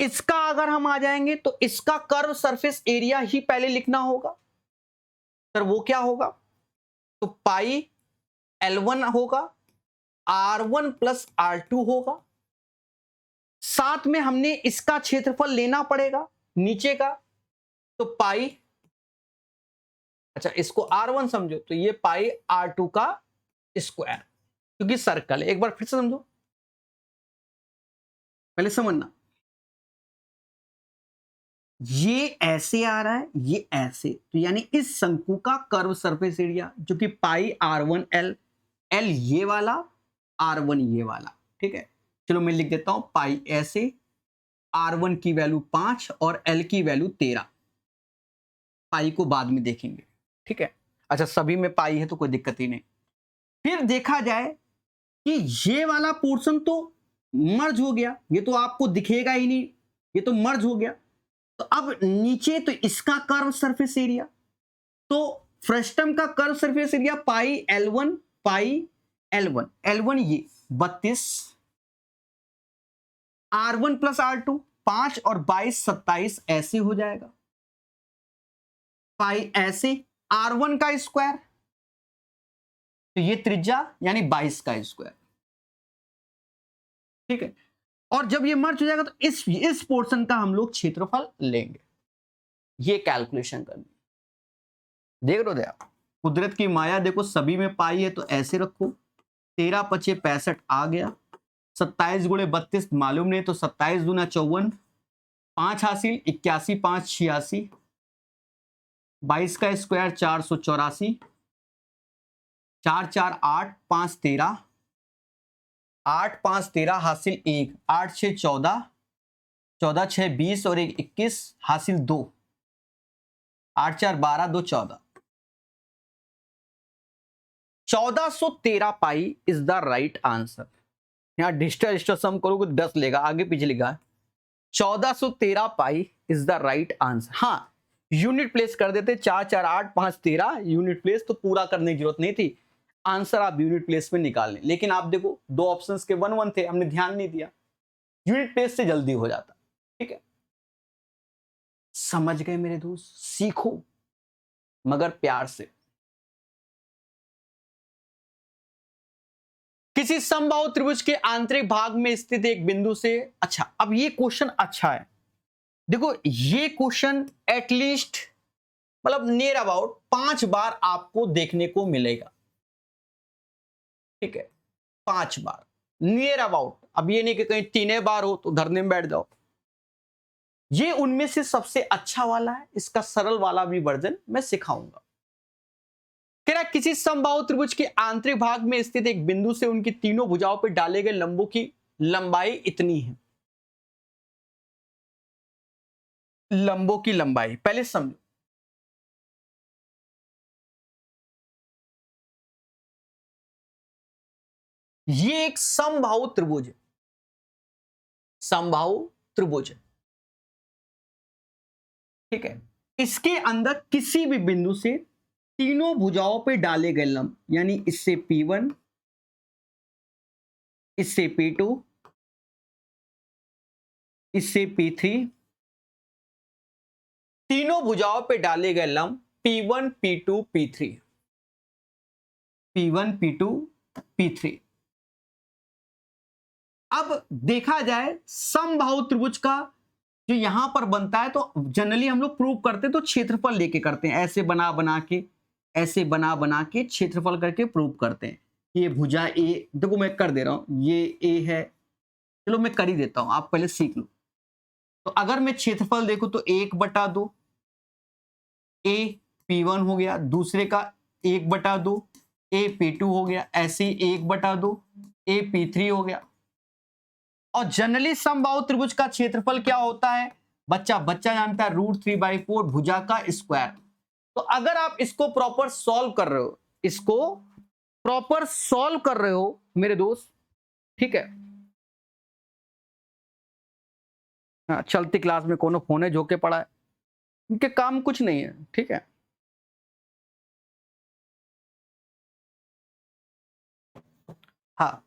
इसका अगर हम आ जाएंगे तो इसका कर्व सरफेस एरिया ही पहले लिखना होगा। सर वो क्या होगा? तो पाई L1 होगा, R1 प्लस R2 होगा। साथ में हमने इसका क्षेत्रफल लेना पड़ेगा नीचे का, तो पाई, अच्छा इसको R1 समझो, तो ये पाई R2 का स्क्वायर, क्योंकि सर्कल है। एक बार फिर से समझो, पहले समझना। ये ऐसे आ रहा है, ये ऐसे, तो यानी इस शंकु का कर्व सरफेस एरिया जो कि पाई R1 L, L ये वाला, R1 ये वाला। ठीक है, चलो मैं लिख देता हूं, पाई ऐसे, R1 की वैल्यू 5 और L की वैल्यू 13। पाई को बाद में देखेंगे। ठीक है, अच्छा सभी में पाई है तो कोई दिक्कत ही नहीं। फिर देखा जाए कि ये वाला पोर्शन तो मर्ज हो गया, ये तो आपको दिखेगा ही नहीं, ये तो मर्ज हो गया। तो अब नीचे तो इसका कर्व सरफेस एरिया, तो फ्रेस्टम का curve surface area pi L1, पाई L1, L1 ये 32, R1 प्लस R2 5 और 22 27 ऐसे हो जाएगा। पाई ऐसे, R1 का स्क्वायर, तो ये त्रिज्या यानी 22 का स्क्वायर। ठीक है, और जब ये मर्ज हो जाएगा तो इस पोर्शन का हम लोग क्षेत्रफल लेंगे। ये कैलकुलेशन करनी, देख लो आप कुदरत की माया। देखो सभी में पाई है तो ऐसे रखो, 13 पचे 65 आ गया, 27 गुणे 32 मालूम नहीं, तो 27 दूना 54, 5 हासिल, 81 5 86, 22 का स्क्वायर 484, 4 4 8 5 13, 8 5 13 हासिल 1, 8 6 14, 14 6 20 और 1 21 हासिल 2, 8 4 12 2 14, 1413 pi is the right answer. यहां डिस्टर सम करोगे तो 10 लेगा, आगे पीछे लिखा है 1413 pi is the right answer. हाँ, यूनिट प्लेस कर देते, 4 4 8 5 13 यूनिट प्लेस, तो पूरा करने की जरूरत नहीं थी, आंसर आप यूनिट प्लेस में निकाल लें। लेकिन आप देखो दो ऑप्शंस के 1 1 थे, हमने ध्यान नहीं दिया, यूनिट प्लेस से जल्दी हो जाता। ठीक है, समझ गए मेरे दोस्त? सीखो मगर प्यार से। किसी समबाहु त्रिभुज के आंतरिक भाग में स्थित एक बिंदु से, अच्छा अब ये क्वेश्चन अच्छा है, देखो ये क्वेश्चन एटलीस्ट मतलब नियर अबाउट 5 बार आपको देखने को मिलेगा। ठीक है, 5 बार नियर अबाउट, अब ये नहीं कि कहीं 3 बार हो तो धरने में बैठ जाओ। ये उनमें से सबसे अच्छा वाला है, इसका सरल वाला भी वर्जन मैं सिखाऊंगा। कह रहा है किसी समबाहु त्रिभुज के आंतरिक भाग में स्थित एक बिंदु से उनकी तीनों भुजाओं पर डाले गए लंबों की लंबाई इतनी है। लंबों की लंबाई पहले समझो, ये एक समबाहु त्रिभुज है, समबाहु त्रिभुज है, ठीक है। इसके अंदर किसी भी बिंदु से तीनों भुजाओं पे डाले गए लंब, यानी इससे P1, इससे P2, इससे P3, तीनों भुजाओं पे डाले गए लंब P1, P2, P3, P1, P2, P3। अब देखा जाए समबाहु त्रिभुज का जो यहां पर बनता है, तो जनरली हम लोग प्रूव करते हैं तो क्षेत्रफल लेके करते हैं, ऐसे बना बना के, ऐसे बना बना के क्षेत्रफल करके प्रूव करते हैं। ये भुजा ए, देखो मैं कर दे रहा हूं, ये ए है, चलो मैं कर ही देता हूं, आप पहले सीख लो। तो अगर मैं क्षेत्रफल देखूं तो 1/2 ए P1 हो गया, दूसरे का 1/2 ए P2 हो गया, ऐसे ही 1/2 ए P3 हो गया। और जनरली समबाहु त्रिभुज का क्षेत्रफल क्या होता है, बच्चा जानता है, √3/4 भुजा का स्क्वायर। तो अगर आप इसको प्रॉपर सॉल्व कर रहे हो, इसको प्रॉपर सॉल्व कर रहे हो मेरे दोस्त, ठीक है। हाँ, चलती क्लास में कोनो फोन है झोंके पड़ा है, इनके काम कुछ नहीं है, ठीक है। हाँ,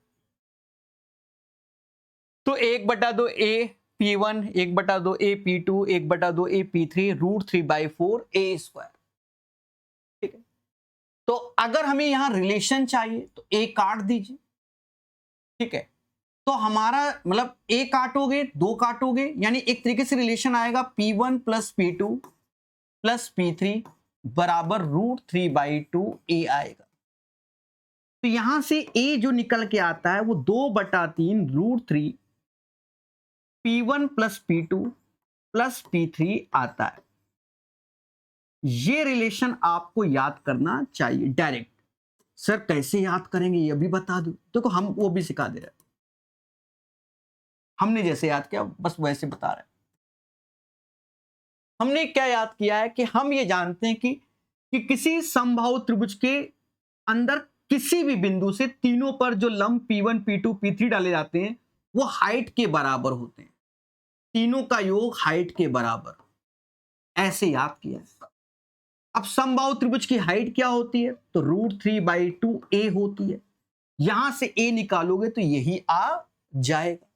तो 1/2 ए P1, 1/2 ए P2, 1/2 ए P3, √3/4 ए स्क्वायर, ठीक है। तो अगर हमें यहां रिलेशन चाहिए तो ए काट दीजिए, ठीक है। तो हमारा मतलब ए काटोगे, 2 काटोगे, यानी एक तरीके से रिलेशन आएगा P1 + P2 + P3 बराबर √3/2 ए आएगा। तो यहां से ए जो निकल के आता है वो 2/3 √3 P1 + P2 + P3 आता है। ये रिलेशन आपको याद करना चाहिए डायरेक्ट। सर कैसे याद करेंगे ये भी बता दो, देखो हम वो भी सिखा दे रहे हैं, हमने जैसे याद किया बस वैसे बता रहे हैं। हमने क्या याद किया है कि हम ये जानते हैं कि किसी समबाहु त्रिभुज के अंदर किसी भी बिंदु से तीनों पर जो लंब P1, P2, P3 डाले जाते हैं वो हाइट के बराबर होते हैं, तीनों का योग हाइट के बराबर, ऐसे याद किया है। अब समबाहु त्रिभुज की हाइट क्या होती है, तो √3/2 ए होती है। यहां से ए निकालोगे तो यही आ जाएगा।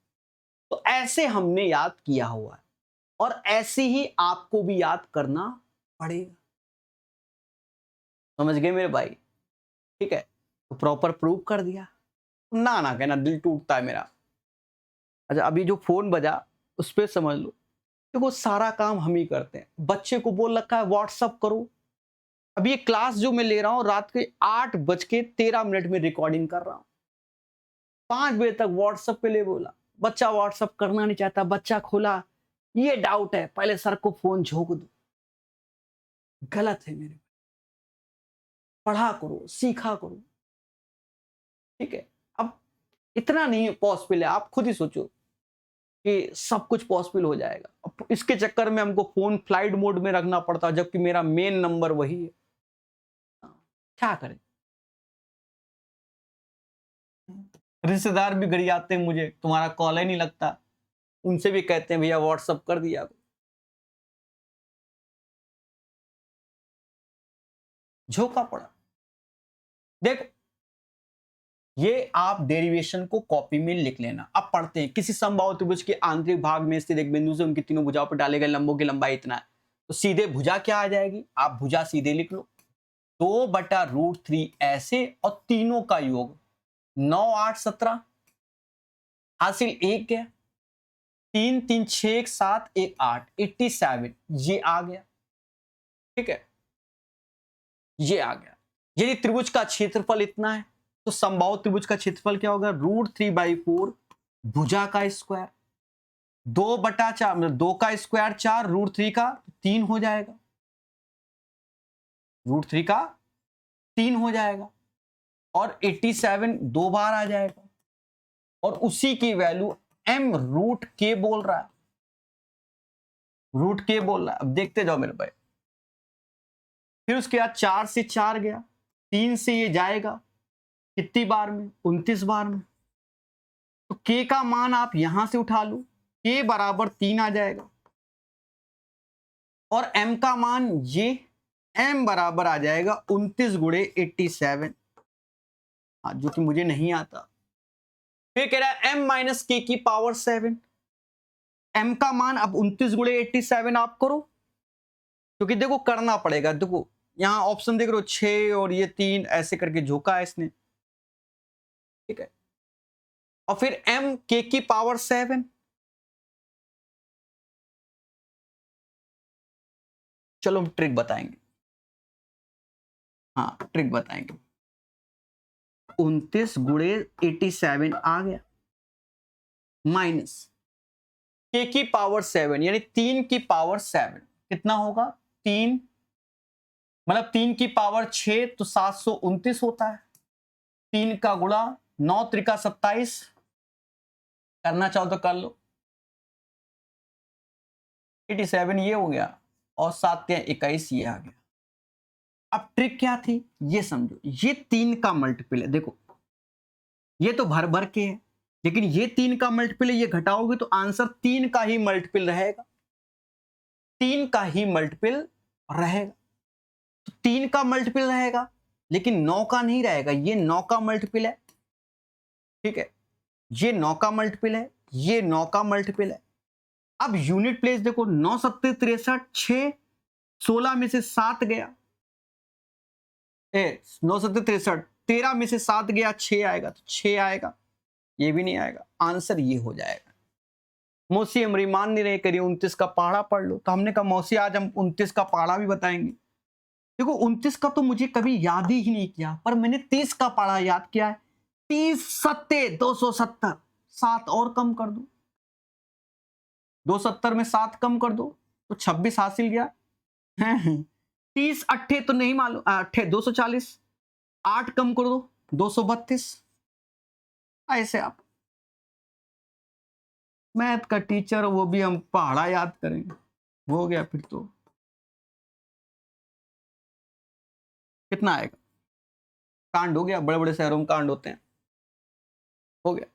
तो ऐसे हमने याद किया हुआ है और ऐसे ही आपको भी याद करना पड़ेगा। समझ गए मेरे भाई, ठीक है। तो प्रॉपर प्रूव कर दिया, ना ना कहना, दिल टूटता है मेरा। अच्छा, अभी जो फोन बजा उस पर समझ लो, देखो सारा काम हम ही करते हैं। बच्चे को बोल रखा है व्हाट्सअप करो, अभी ये क्लास जो मैं ले रहा हूं रात के 8:13 में रिकॉर्डिंग कर रहा हूं, 5 बजे तक व्हाट्सएप पे ले बोला, बच्चा व्हाट्सएप करना नहीं चाहता, बच्चा खोला, ये डाउट है, पहले सर को फोन झोंक दो। गलत है मेरे, पढ़ा करो, सीखा करो, ठीक है। अब इतना नहीं पॉसिबल है, आप खुद ही सोचो कि सब कुछ पॉसिबल हो जाएगा। अब इसके चक्कर में हमको फोन फ्लाइट मोड में रखना पड़ता है, जबकि मेरा मेन नंबर वही है। क्या करें, रिश्तेदार भी घर आते हैं, मुझे तुम्हारा कॉल ही नहीं लगता, उनसे भी कहते हैं भैया व्हाट्सअप कर दिया। झोंका पड़ा। देख, ये आप डेरिवेशन को कॉपी में लिख लेना। अब पढ़ते हैं, किसी समबाहु त्रिभुज के आंतरिक भाग में स्थित एक बिंदु से उनकी तीनों भुजाओं पर डाले गए लंबों की लंबाई इतना है। तो सीधे भुजा क्या आ जाएगी, आप भुजा सीधे लिख लो, 2/√3 ऐसे और तीनों का योग 9, 8, 17 हासिल 1 है, 3, 3, 6, 7, 1, 8, 87 ये आ गया, ठीक है, ये आ गया। यदि त्रिभुज का क्षेत्रफल इतना है तो समबाहु त्रिभुज का क्षेत्रफल क्या होगा, √3/4 भुजा का स्क्वायर, 2/4 मतलब 2 का स्क्वायर 4, √3 का 3 हो जाएगा, √3 का 3 हो जाएगा और 87 2 बार आ जाएगा और उसी की वैल्यू m रूट के बोल रहा है, रूट के बोल रहा है। अब देखते जाओ मेरे भाई, फिर उसके बाद 4 से 4 गया, 3 से ये जाएगा कितनी बार में, 29 बार में। तो k का मान आप यहां से उठा लो, k बराबर 3 आ जाएगा और m का मान ये m बराबर आ जाएगा 29 गुणे 87, जो कि मुझे नहीं आता। फिर कह रहा है m माइनस के की पावर 7, m का मान अब 29 गुणे 87 आप करो, क्योंकि देखो करना पड़ेगा। देखो यहां ऑप्शन देख रहे हो 6 और ये 3 ऐसे करके झोंका है इसने, ठीक है। और फिर m के की पावर 7, चलो हम ट्रिक बताएंगे, हाँ ट्रिक बताएंगे। 29 गुणे 87 आ गया माइनस के की पावर 7 यानी 3 की पावर 7 कितना होगा, 3 मतलब 3 की पावर 6 तो 729 होता है। 3 का गुणा 9 त्रिका 27, करना चाहो तो कर लो, 87 ये हो गया और 7 या 21 ये आ गया। अब ट्रिक क्या थी ये समझो, ये 3 का मल्टीपल है, देखो ये तो भर भर के है, लेकिन ये 3 का मल्टीपल है, ये घटाओगे तो आंसर 3 का ही मल्टीपल रहेगा, 3 का ही मल्टीपल रहेगा। तो 3 का मल्टीपल रहेगा लेकिन 9 का नहीं रहेगा, ये 9 का मल्टीपल है, ठीक है, ये 9 का मल्टीपल है, ये 9 का मल्टीपल है। अब यूनिट प्लेस देखो, 9 7 63, 6 16 में से 7 गया, 9 7 63, 13 में से 7 गया, 6 आएगा, तो 6 आएगा, ये भी नहीं आएगा, आंसर ये हो जाएगा। मौसी हमारी मान नहीं रहे, करिए 29 का पहाड़ा पढ़ लो, तो हमने कहा मौसी आज हम 29 का पहाड़ा भी बताएंगे। देखो 29 का तो मुझे कभी याद ही नहीं किया, पर मैंने 30 का पहाड़ा याद किया है। 30 सत्ते 270, 7 और कम कर दो, 270 में 7 कम कर दो तो 26 हासिल गया। 30 अट्ठे तो नहीं मालूम, अट्ठे 240, 8 कम कर दो 232। ऐसे आप मैथ का टीचर, वो भी हम पहाड़ा याद करेंगे, हो गया। फिर तो कितना आएगा, कांड हो गया, बड़े बड़े शहरों में कांड होते हैं, हो गया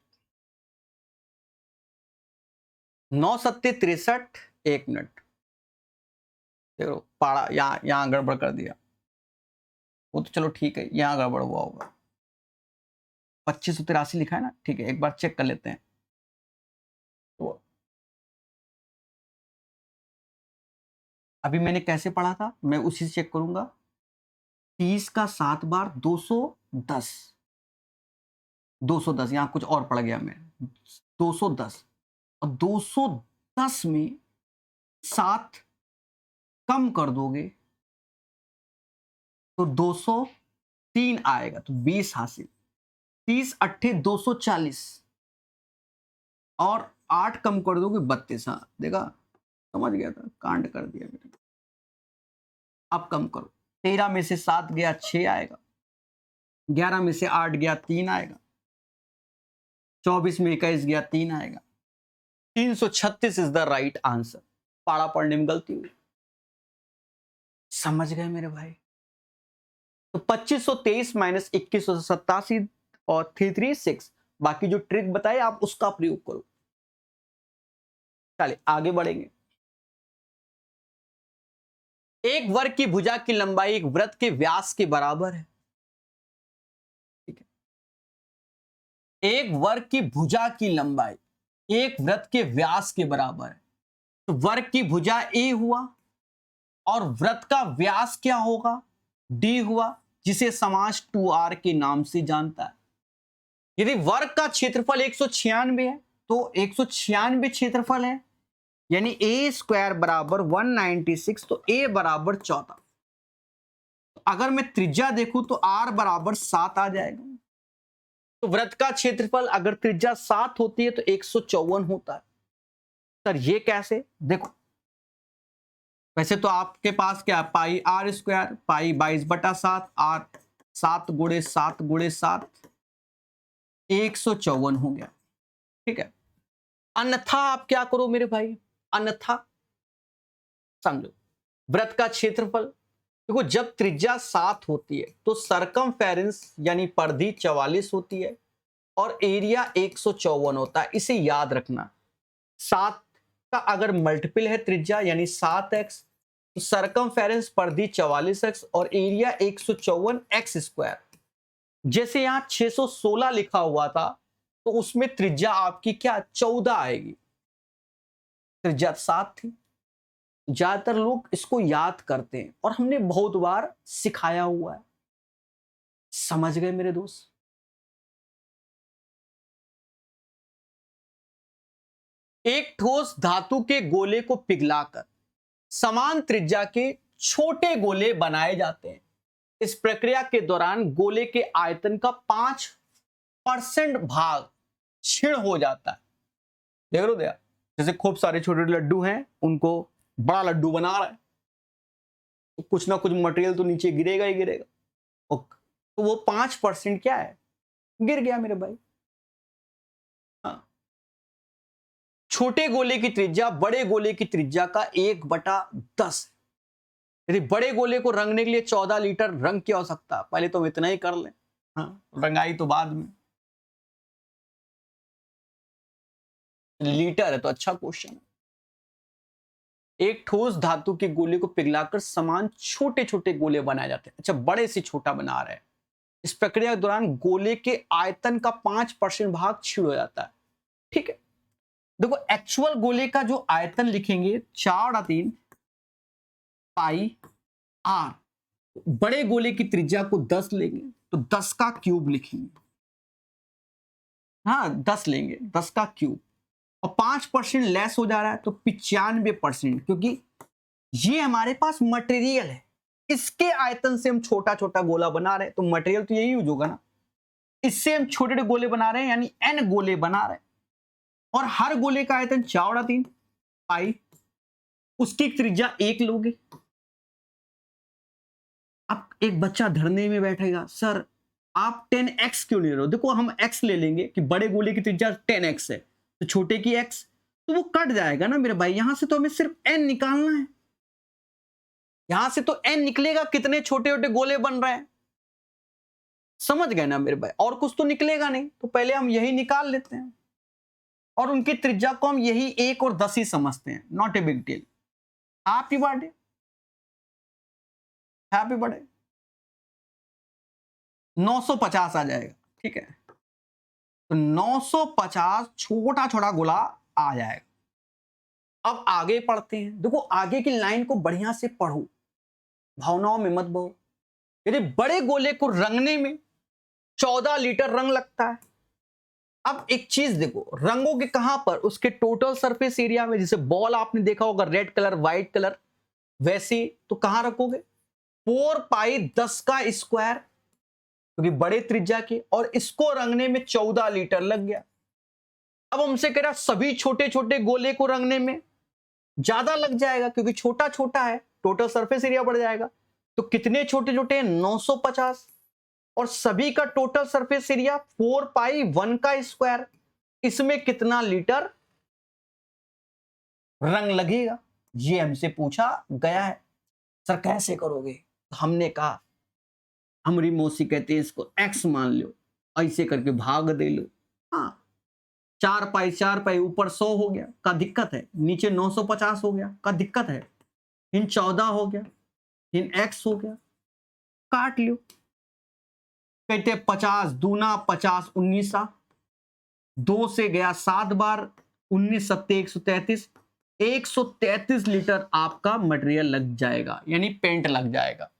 9 सत्ते 63, 1 मिनट, देखो पहाड़ा यहां गड़बड़ कर दिया, वो तो चलो ठीक है, यहां गड़बड़ हुआ होगा। 2583 लिखा है ना, ठीक है, एक बार चेक कर लेते हैं। तो अभी मैंने कैसे पढ़ा था, मैं उसी से चेक करूंगा। 30 का 7 बार 210, 210 यहां कुछ और पड़ गया, मैं 210 और 210 में 7 कम कर दोगे तो 203 आएगा, तो 20 हासिल। 30 अट्ठे 240 और 8 कम कर दोगे 32। हाँ देखा, समझ गया था, कांड कर दिया मैंने। अब कम करो, 13 में से 7 गया 6 आएगा, 11 में से 8 गया 3 आएगा, 24 में 21 गया 3 आएगा, 336 इज द राइट आंसर। पाड़ा पढ़ने में गलती हुई, समझ गए मेरे भाई। तो 2523 माइनस 2187 और 336, बाकी जो ट्रिक बताए आप उसका प्रयोग करो। चलिए आगे बढ़ेंगे। एक वर्ग की भुजा की लंबाई एक वृत्त के व्यास के बराबर है, ठीक है। एक वर्ग की भुजा की लंबाई एक वृत्त के व्यास के बराबर है, तो वर्ग की भुजा ए हुआ और वृत्त का व्यास क्या होगा, डी हुआ, जिसे समास 2r के नाम से जानता है। यदि वर्ग का क्षेत्रफल 196 है तो 196 क्षेत्रफल है, यानी ए स्क्वायर बराबर 196, तो ए बराबर 14। अगर मैं त्रिज्या देखूं तो r बराबर 7 आ जाएगा। तो वृत्त का क्षेत्रफल अगर त्रिज्या 7 होती है तो 154 होता है। सर ये कैसे, देखो वैसे तो आपके पास क्या, पाई r स्क्वायर, पाई 22/7, r 7 गुणे 7 गुणे 7 154 हो गया। ठीक है, अन्यथा आप क्या करो मेरे भाई, अन्यथा समझो वृत्त का क्षेत्रफल, देखो जब त्रिज्या 7 होती है तो सरकमफेरेंस यानी परिधि 44 होती है और एरिया 154 होता है। इसे याद रखना, 7 का अगर मल्टीपल है त्रिज्या यानी 7x, तो सरकमफेरेंस परिधि 44x और एरिया 154 x²। जैसे यहां 616 लिखा हुआ था तो उसमें त्रिज्या आपकी क्या 14 आएगी, त्रिज्या 7 थी। ज्यादातर लोग इसको याद करते हैं और हमने बहुत बार सिखाया हुआ है। समझ गए मेरे दोस्त? एक ठोस धातु के गोले को पिघलाकर समान त्रिज्या के छोटे गोले बनाए जाते हैं। इस प्रक्रिया के दौरान गोले के आयतन का 5% भाग क्षीण हो जाता है। देख लो दया, जैसे खूब सारे छोटे लड्डू हैं, उनको बड़ा लड्डू बना रहा है, तो कुछ ना कुछ मटेरियल तो नीचे गिरेगा ही गिरेगा, तो वो 5% क्या है, गिर गया मेरे भाई। हाँ, छोटे गोले की त्रिज्या बड़े गोले की त्रिज्या का 1/10। यदि बड़े गोले को रंगने के लिए 14 लीटर रंग की आवश्यकता, पहले तो हम इतना ही कर लें, हाँ रंगाई तो बाद में। लीटर है तो अच्छा क्वेश्चन है। एक ठोस धातु के गोले को पिघलाकर समान छोटे छोटे गोले बनाए जाते हैं। अच्छा, बड़े से छोटा बना रहे हैं। इस प्रक्रिया के दौरान गोले के आयतन का 5% भाग क्षीण हो जाता है। ठीक है, देखो एक्चुअल गोले का जो आयतन लिखेंगे 4/3 पाई आर। बड़े गोले की त्रिज्या को 10 लेंगे तो 10 का क्यूब लिखेंगे, हाँ 10 लेंगे, 10 का क्यूब, और 5% लेस हो जा रहा है तो 95%, क्योंकि ये हमारे पास मटेरियल है, इसके आयतन से हम छोटा छोटा गोला बना रहे हैं, तो मटेरियल तो यही यूज होगा ना, इससे हम छोटे छोटे गोले बना रहे हैं यानी n गोले बना रहे हैं, और हर गोले का आयतन 4/3 पाई, उसकी त्रिज्या 1 लोगे। अब एक बच्चा धरने में बैठेगा, सर आप 10x क्यों ले रहे हो? देखो हम x ले लेंगे कि बड़े गोले की त्रिज्या 10x है तो छोटे की x, तो वो कट जाएगा ना मेरे भाई। यहां से तो हमें सिर्फ n निकालना है, यहां से तो n निकलेगा, कितने छोटे छोटे गोले बन रहे हैं, समझ गए ना मेरे भाई? और कुछ तो निकलेगा नहीं, तो पहले हम यही निकाल लेते हैं, और उनकी त्रिज्या को हम यही 1 और 10 ही समझते हैं, not a big deal. Happy birthday, happy birthday. 950 आ जाएगा, ठीक है, तो 950 छोटा छोटा गोला आ जाएगा। अब आगे पढ़ते हैं, देखो आगे की लाइन को बढ़िया से पढ़ो, भावनाओं में मत बहो। यदि बड़े गोले को रंगने में 14 लीटर रंग लगता है, अब एक चीज देखो, रंगोगे कहां पर, उसके टोटल सरफेस एरिया में। जैसे बॉल आपने देखा होगा रेड कलर व्हाइट कलर, वैसे तो कहां रखोगे, 4π10², क्योंकि बड़े त्रिज्या के, और इसको रंगने में 14 लीटर लग गया। अब हमसे कह रहा सभी छोटे छोटे गोले को रंगने में ज्यादा लग जाएगा, क्योंकि छोटा छोटा है, टोटल सरफेस एरिया बढ़ जाएगा। तो कितने छोटे छोटे हैं, 950, और सभी का टोटल सरफेस एरिया 4π1²। इसमें कितना लीटर रंग लगेगा, ये हमसे पूछा गया है। सर कैसे करोगे? हमने कहा हमारी मौसी कहते हैं इसको x मान लो, ऐसे करके भाग दे लो। हाँ, 4π ऊपर 100 हो गया, का दिक्कत है, नीचे 950 हो गया, का दिक्कत है, इन 14 हो गया, इन x हो गया, काट लो। कहते 50 दूना 50 19, 2 से गया 7 बार, 19 सत्ते 133, 133 लीटर आपका मटेरियल लग जाएगा, यानी पेंट लग जाएगा।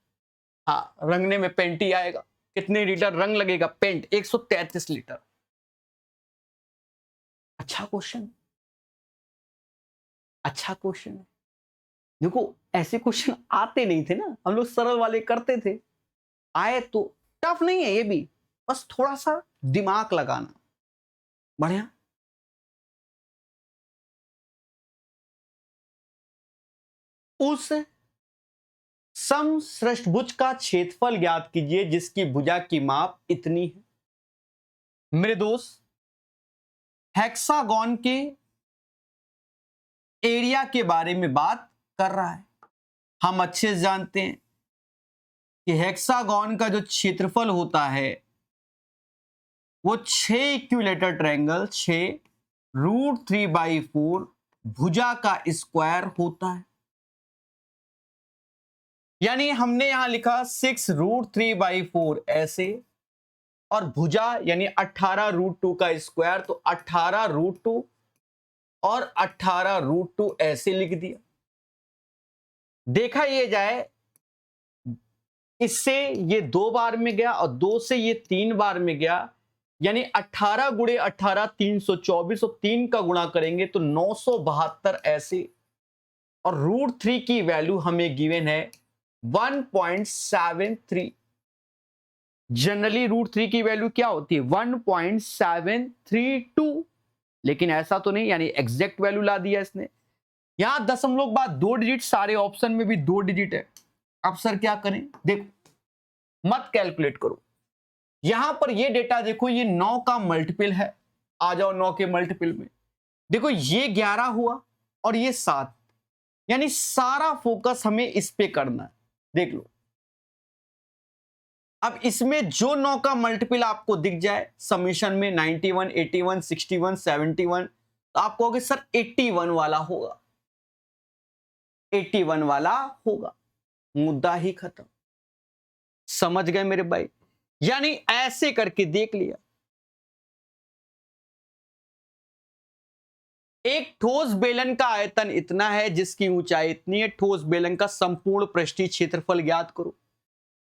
हाँ, रंगने में पेंट ही आएगा। कितने लीटर रंग लगेगा, पेंट 133 लीटर। अच्छा क्वेश्चन, अच्छा क्वेश्चन। देखो ऐसे क्वेश्चन आते नहीं थे ना, हम लोग सरल वाले करते थे, आए तो टफ नहीं है ये भी, बस थोड़ा सा दिमाग लगाना। बढ़िया, उस समष्टभुज का क्षेत्रफल ज्ञात कीजिए जिसकी भुजा की माप इतनी है। मेरे दोस्त, हेक्सागोन के एरिया के बारे में बात कर रहा है। हम अच्छे से जानते हैं कि हेक्सागोन का जो क्षेत्रफल होता है वो 6 इक्विलेटरल ट्रायंगल 6√3/4 भुजा का स्क्वायर होता है। यानी हमने यहां लिखा 6√3/4 ऐसे, और भुजा यानी 18√2 का स्क्वायर, तो 18√2 और 18√2 ऐसे लिख दिया। देखा ये जाए, इससे ये 2 बार में गया और 2 से ये 3 बार में गया, यानी 18 गुणे 18 324, और 3 का गुणा करेंगे तो 972 ऐसे, और √3 की वैल्यू हमें गिवन है 1.73। जनरली √3 की वैल्यू क्या होती है? 1.732, लेकिन ऐसा तो नहीं, यानी एग्जैक्ट वैल्यू ला दिया इसने। यहां दशमलव के बाद 2 डिजिट, सारे ऑप्शन में भी 2 डिजिट है। अब सर क्या करें? देखो, मत कैलकुलेट करो, यहां पर ये डेटा देखो, ये 9 का मल्टीपल है। आ जाओ 9 के मल्टीपल में, देखो ये 11 हुआ और ये 7, यानी सारा फोकस हमें इस पे करना है। देख लो, अब इसमें जो 9 का मल्टीपल आपको दिख जाए समीशन में 91, 81, 61, 71, तो आप कहोगे सर 81 वाला होगा, 81 वाला होगा, मुद्दा ही खत्म। समझ गए मेरे भाई? यानी ऐसे करके देख लिया, एक ठोस बेलन का आयतन इतना है जिसकी ऊंचाई इतनी है। ठोस बेलन का संपूर्ण पृष्ठीय क्षेत्रफल ज्ञात करो।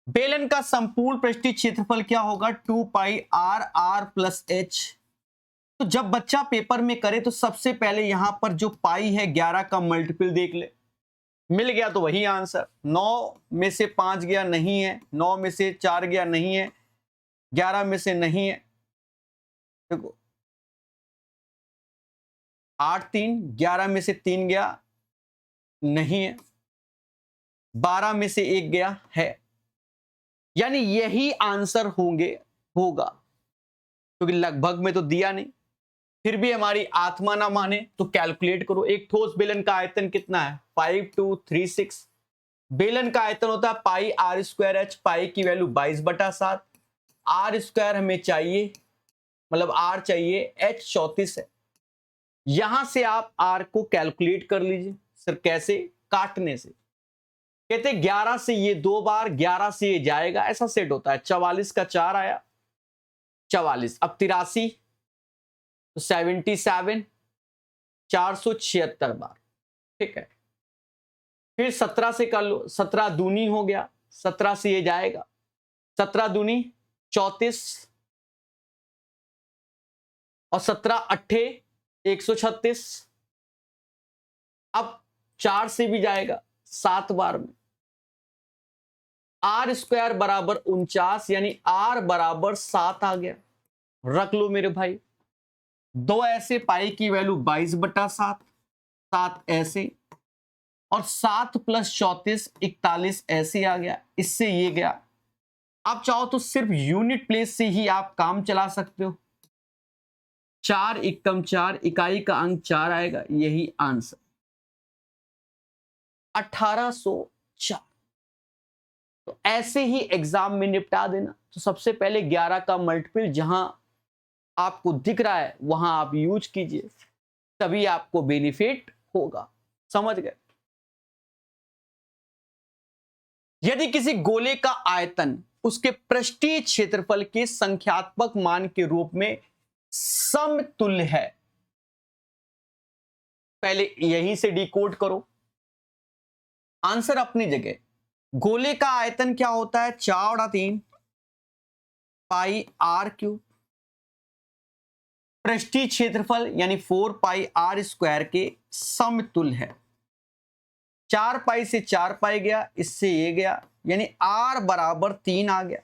बेलन का संपूर्ण पृष्ठीय क्षेत्रफल क्या होगा? 2πr+h। तो जब बच्चा पेपर में करे तो सबसे पहले यहां पर जो पाई है 11 का मल्टीपल देख ले, मिल गया तो वही आंसर। 9 में से 5 गया नहीं है, 9 में से 4 गया नहीं है, 11 में से नहीं है, देखो 8 3, 11 में से 3 गया नहीं है, 12 में से 1 गया है, यानी यही आंसर होगा, क्योंकि लगभग में तो दिया नहीं। फिर भी हमारी आत्मा ना माने तो कैलकुलेट करो। एक ठोस बेलन का आयतन कितना है? 5236। बेलन का आयतन होता है πr²h, पाई की वैल्यू 22/7, r² हमें चाहिए, मतलब r चाहिए, h 34 है। यहां से आप r को कैलकुलेट कर लीजिए। सर कैसे? काटने से। कहते 11 से ये 2 बार, 11 से ये जाएगा, ऐसा सेट होता है। 44 का 4 आया, 44। अब 83 तो 77, 476 बार, ठीक है। फिर 17 से कर लो, 17 दूनी हो गया, 17 से ये जाएगा, 17 दूनी 34, और 17 अट्ठे 136। अब 4 से भी जाएगा 7 बार में। r² बराबर 49, यानी r बराबर 7 आ गया। रख लो मेरे भाई, 2 ऐसे, पाई की वैल्यू 22/7, 7 ऐसे, और 7 + 34 41 ऐसे आ गया। इससे ये गया। आप चाहो तो सिर्फ यूनिट प्लेस से ही आप काम चला सकते हो। 4 × 4, इकाई का अंक 4 आएगा, यही आंसर 1804। तो ऐसे ही एग्जाम में निपटा देना। तो सबसे पहले 11 का मल्टीपल जहां आपको दिख रहा है वहां आप यूज कीजिए, तभी आपको बेनिफिट होगा। समझ गए? यदि किसी गोले का आयतन उसके पृष्ठीय क्षेत्रफल के संख्यात्मक मान के रूप में समतुल्य है, पहले यहीं से डिकोड करो। आंसर अपनी जगह। गोले का आयतन क्या होता है? 4/3 πr3। पृष्ठीय क्षेत्रफल यानी 4πr² के समतुल्य है। 4 पाई से 4 पाई गया, इससे ये गया, यानी r बराबर 3 आ गया,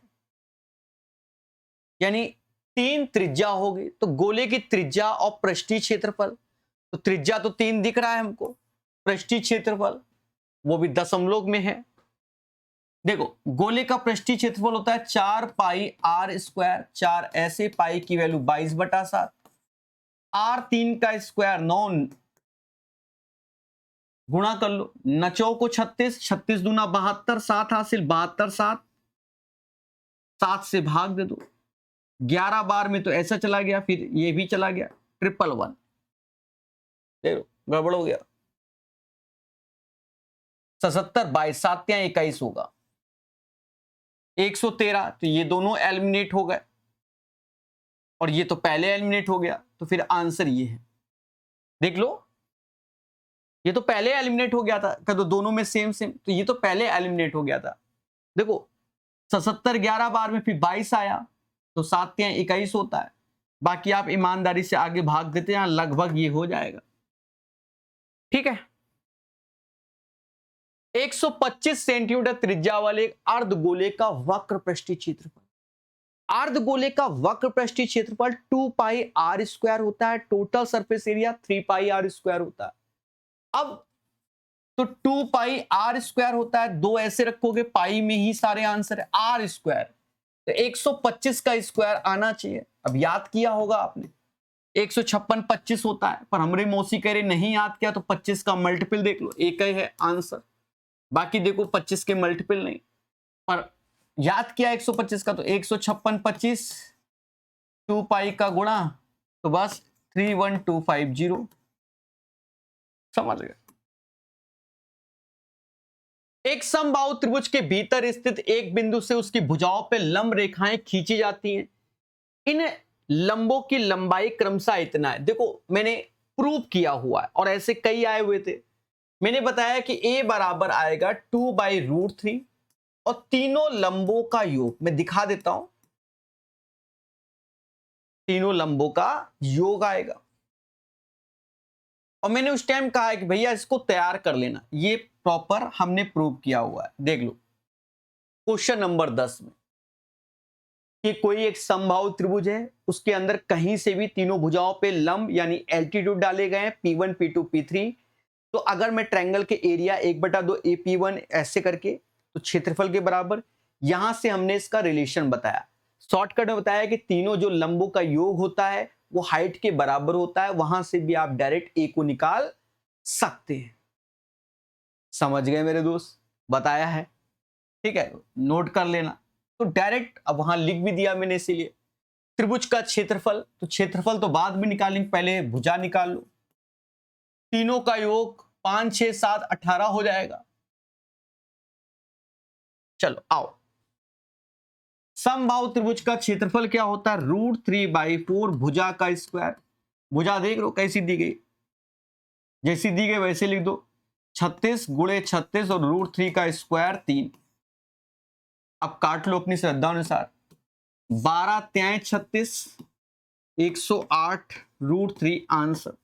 यानी 3 त्रिज्या होगी। तो गोले की त्रिज्या और पृष्ठीय क्षेत्रफल, तो त्रिज्या तो 3 दिख रहा है हमको, पृष्ठीय क्षेत्रफल वो भी दशमलव में है, देखो गोले का पृष्ठीय क्षेत्रफल होता है 4 पाई आर स्क्वायर, 4 ऐसे, पाई की वैल्यू 22/7, आर 3 का स्क्वायर 9, गुणा कर लो, नचो को 36, 36 दूना 72, 7 हासिल 72, 7 7 से भाग दे दो, 11 बार में तो ऐसा चला गया, फिर ये भी चला गया, 111, देखो गड़बड़ हो गया, 77 22 7 21 होगा, 113, तो ये दोनों एलिमिनेट हो गए और ये तो पहले एलिमिनेट हो गया, तो फिर आंसर ये है, देख लो, ये तो पहले एलिमिनेट हो गया था, तो दोनों में सेम सेम, तो ये तो पहले एलिमिनेट हो गया था, देखो 77 11 बार में फिर 22 आया, तो 7 21 होता है, बाकी आप ईमानदारी से आगे भाग देते हैं, लगभग ये हो जाएगा, ठीक है। 125 सेंटीमीटर त्रिज्या वाले अर्धगोले का वक्र पृष्ठीय क्षेत्रफल, अर्धगोले का वक्र पृष्ठीय क्षेत्रफल 2 पाई आर स्क्वायर होता है, total surface area 3 pi r square होता है। अब तो 2 पाई आर स्क्वायर होता है, दो ऐसे रखोगे, पाई में ही सारे आंसर है, आर स्क्वायर तो 125 का स्क्वायर आना चाहिए। अब याद किया होगा आपने, 156 25 होता है, पर हमरे मौसी कह रहे नहीं याद किया, तो 25 का मल्टीपल देख लो, एक ही है आंसर, बाकी देखो 25 के मल्टीपल नहीं, पर याद किया 125 का, तो 156 25 2 पाई का गुणा, तो बस 31250, समझ गए। एक समबाहु त्रिभुज के भीतर स्थित एक बिंदु से उसकी भुजाओं पे लंब रेखाएं खींची जाती हैं, इन लंबों की लंबाई क्रमशः इतना है। देखो मैंने प्रूव किया हुआ है और ऐसे कई आए हुए थे, मैंने बताया कि a बराबर आएगा 2/√3 और तीनों लंबों का योग, मैं दिखा देता हूं, तीनों लंबों का योग आएगा। और मैंने उस टाइम कहा है कि भैया इसको तैयार कर लेना, ये प्रॉपर हमने प्रूव किया हुआ है। देख लो क्वेश्चन नंबर 10 में कि कोई एक समबाहु त्रिभुज है, उसके अंदर कहीं से भी तीनों भुजाओं पे लंब यानी एल्टीट्यूड डाले गए हैं, P1 P2 P3। तो अगर मैं ट्रायंगल के एरिया 1/2 AP1 ऐसे करके, तो क्षेत्रफल के बराबर, यहां से हमने इसका रिलेशन बताया, शॉर्टकट में बताया कि तीनों जो लंबों का योग होता है वो हाइट के बराबर होता है, वहां से भी आप डायरेक्ट ए को निकाल सकते हैं। समझ गए मेरे दोस्त, बताया है, ठीक है, नोट कर लेना। तो डायरेक्ट अब वहां लिख भी दिया मैंने, इसीलिए त्रिभुज का क्षेत्रफल, तो क्षेत्रफल तो बाद में निकालेंगे, पहले भुजा निकाल लो, तीनों का योग 5 6 7 18 हो जाएगा। चलो आओ, समबाहु त्रिभुज का क्षेत्रफल क्या होता है, √3/4 भुजा का स्क्वायर, भुजा देख लो कैसी दी गई, जैसी दी गई वैसे लिख दो, 36 × 36 और √3 का स्क्वायर 3, अब काट लो अपनी श्रद्धा अनुसार, 12 3 36 108 √3 आंसर।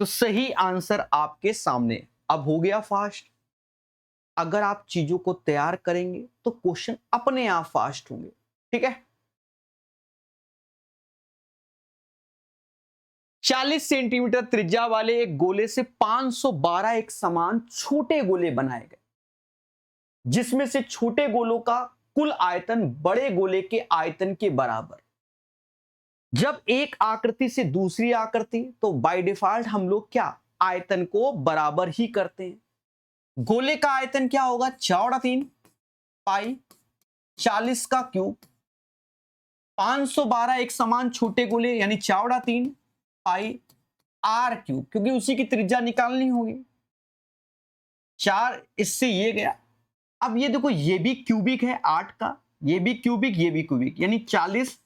तो सही आंसर आपके सामने। अब हो गया फास्ट, अगर आप चीजों को तैयार करेंगे तो क्वेश्चन अपने आप फास्ट होंगे, ठीक है। 40 सेंटीमीटर त्रिज्या वाले एक गोले से 512 एक समान छोटे गोले बनाए गए, जिसमें से छोटे गोलों का कुल आयतन बड़े गोले के आयतन के बराबर। जब एक आकृति से दूसरी आकृति, तो बाय डिफॉल्ट हम लोग क्या आयतन को बराबर ही करते हैं। गोले का आयतन क्या होगा, चौड़ा 3 पाई 40 का क्यूब, 512 एक समान छोटे गोले यानी चौड़ा 3 पाई आर क्यूब, क्योंकि उसी की त्रिज्या निकालनी होगी, 4 इससे ये गया। अब ये देखो ये भी क्यूबिक है 8 का, ये भी क्यूबिक ये भी क्यूबिक, यानी 40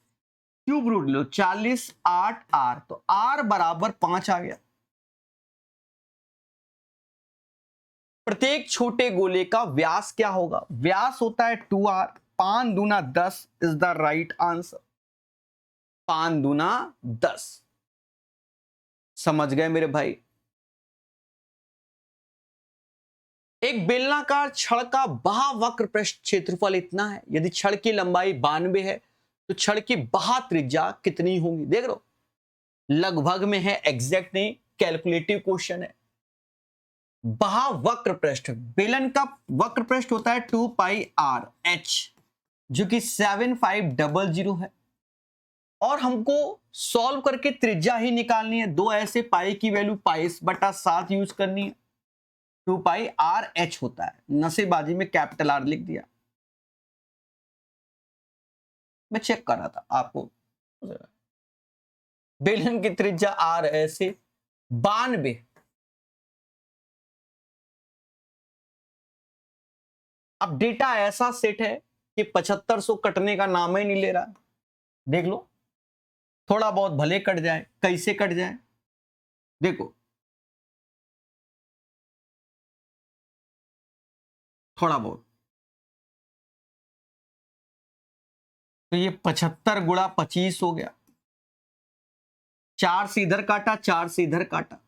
क्यूब रूट लो, 40 8 आर, तो आर बराबर 5 आ गया। प्रत्येक छोटे गोले का व्यास क्या होगा, व्यास होता है 2r, 5 दूना 10 इज द राइट आंसर, 5 दूना 10। समझ गए मेरे भाई। एक बेलनाकार छड़ का बाह्य वक्र पृष्ठ क्षेत्रफल इतना है, यदि छड़ की लंबाई 92 है तो छड़ की बाह्य त्रिज्या कितनी होगी। देख लो लगभग में है, एग्जैक्ट नहीं, कैलकुलेटिव क्वेश्चन है। वक्र पृष्ठ, बेलन का वक्र पृष्ठ होता है 2 पाई आर एच, जो कि 7500 है, और हमको सॉल्व करके त्रिज्या ही निकालनी है। दो ऐसे पाई की वैल्यू पाई/7 यूज करनी है। 2 पाई आर एच होता है, नसेबाजी में कैपिटल आर लिख दिया। मैं चेक कर रहा था आपको, बेलन की त्रिज्या आर ऐसे 92। अब डेटा ऐसा सेट है कि 7500 कटने का नाम ही नहीं ले रहा। देख लो, थोड़ा बहुत भले कट जाए, कैसे कट जाए देखो, थोड़ा बहुत, तो ये 75 गुणा 25 हो गया। 4 से इधर काटा, 4 से इधर काटा,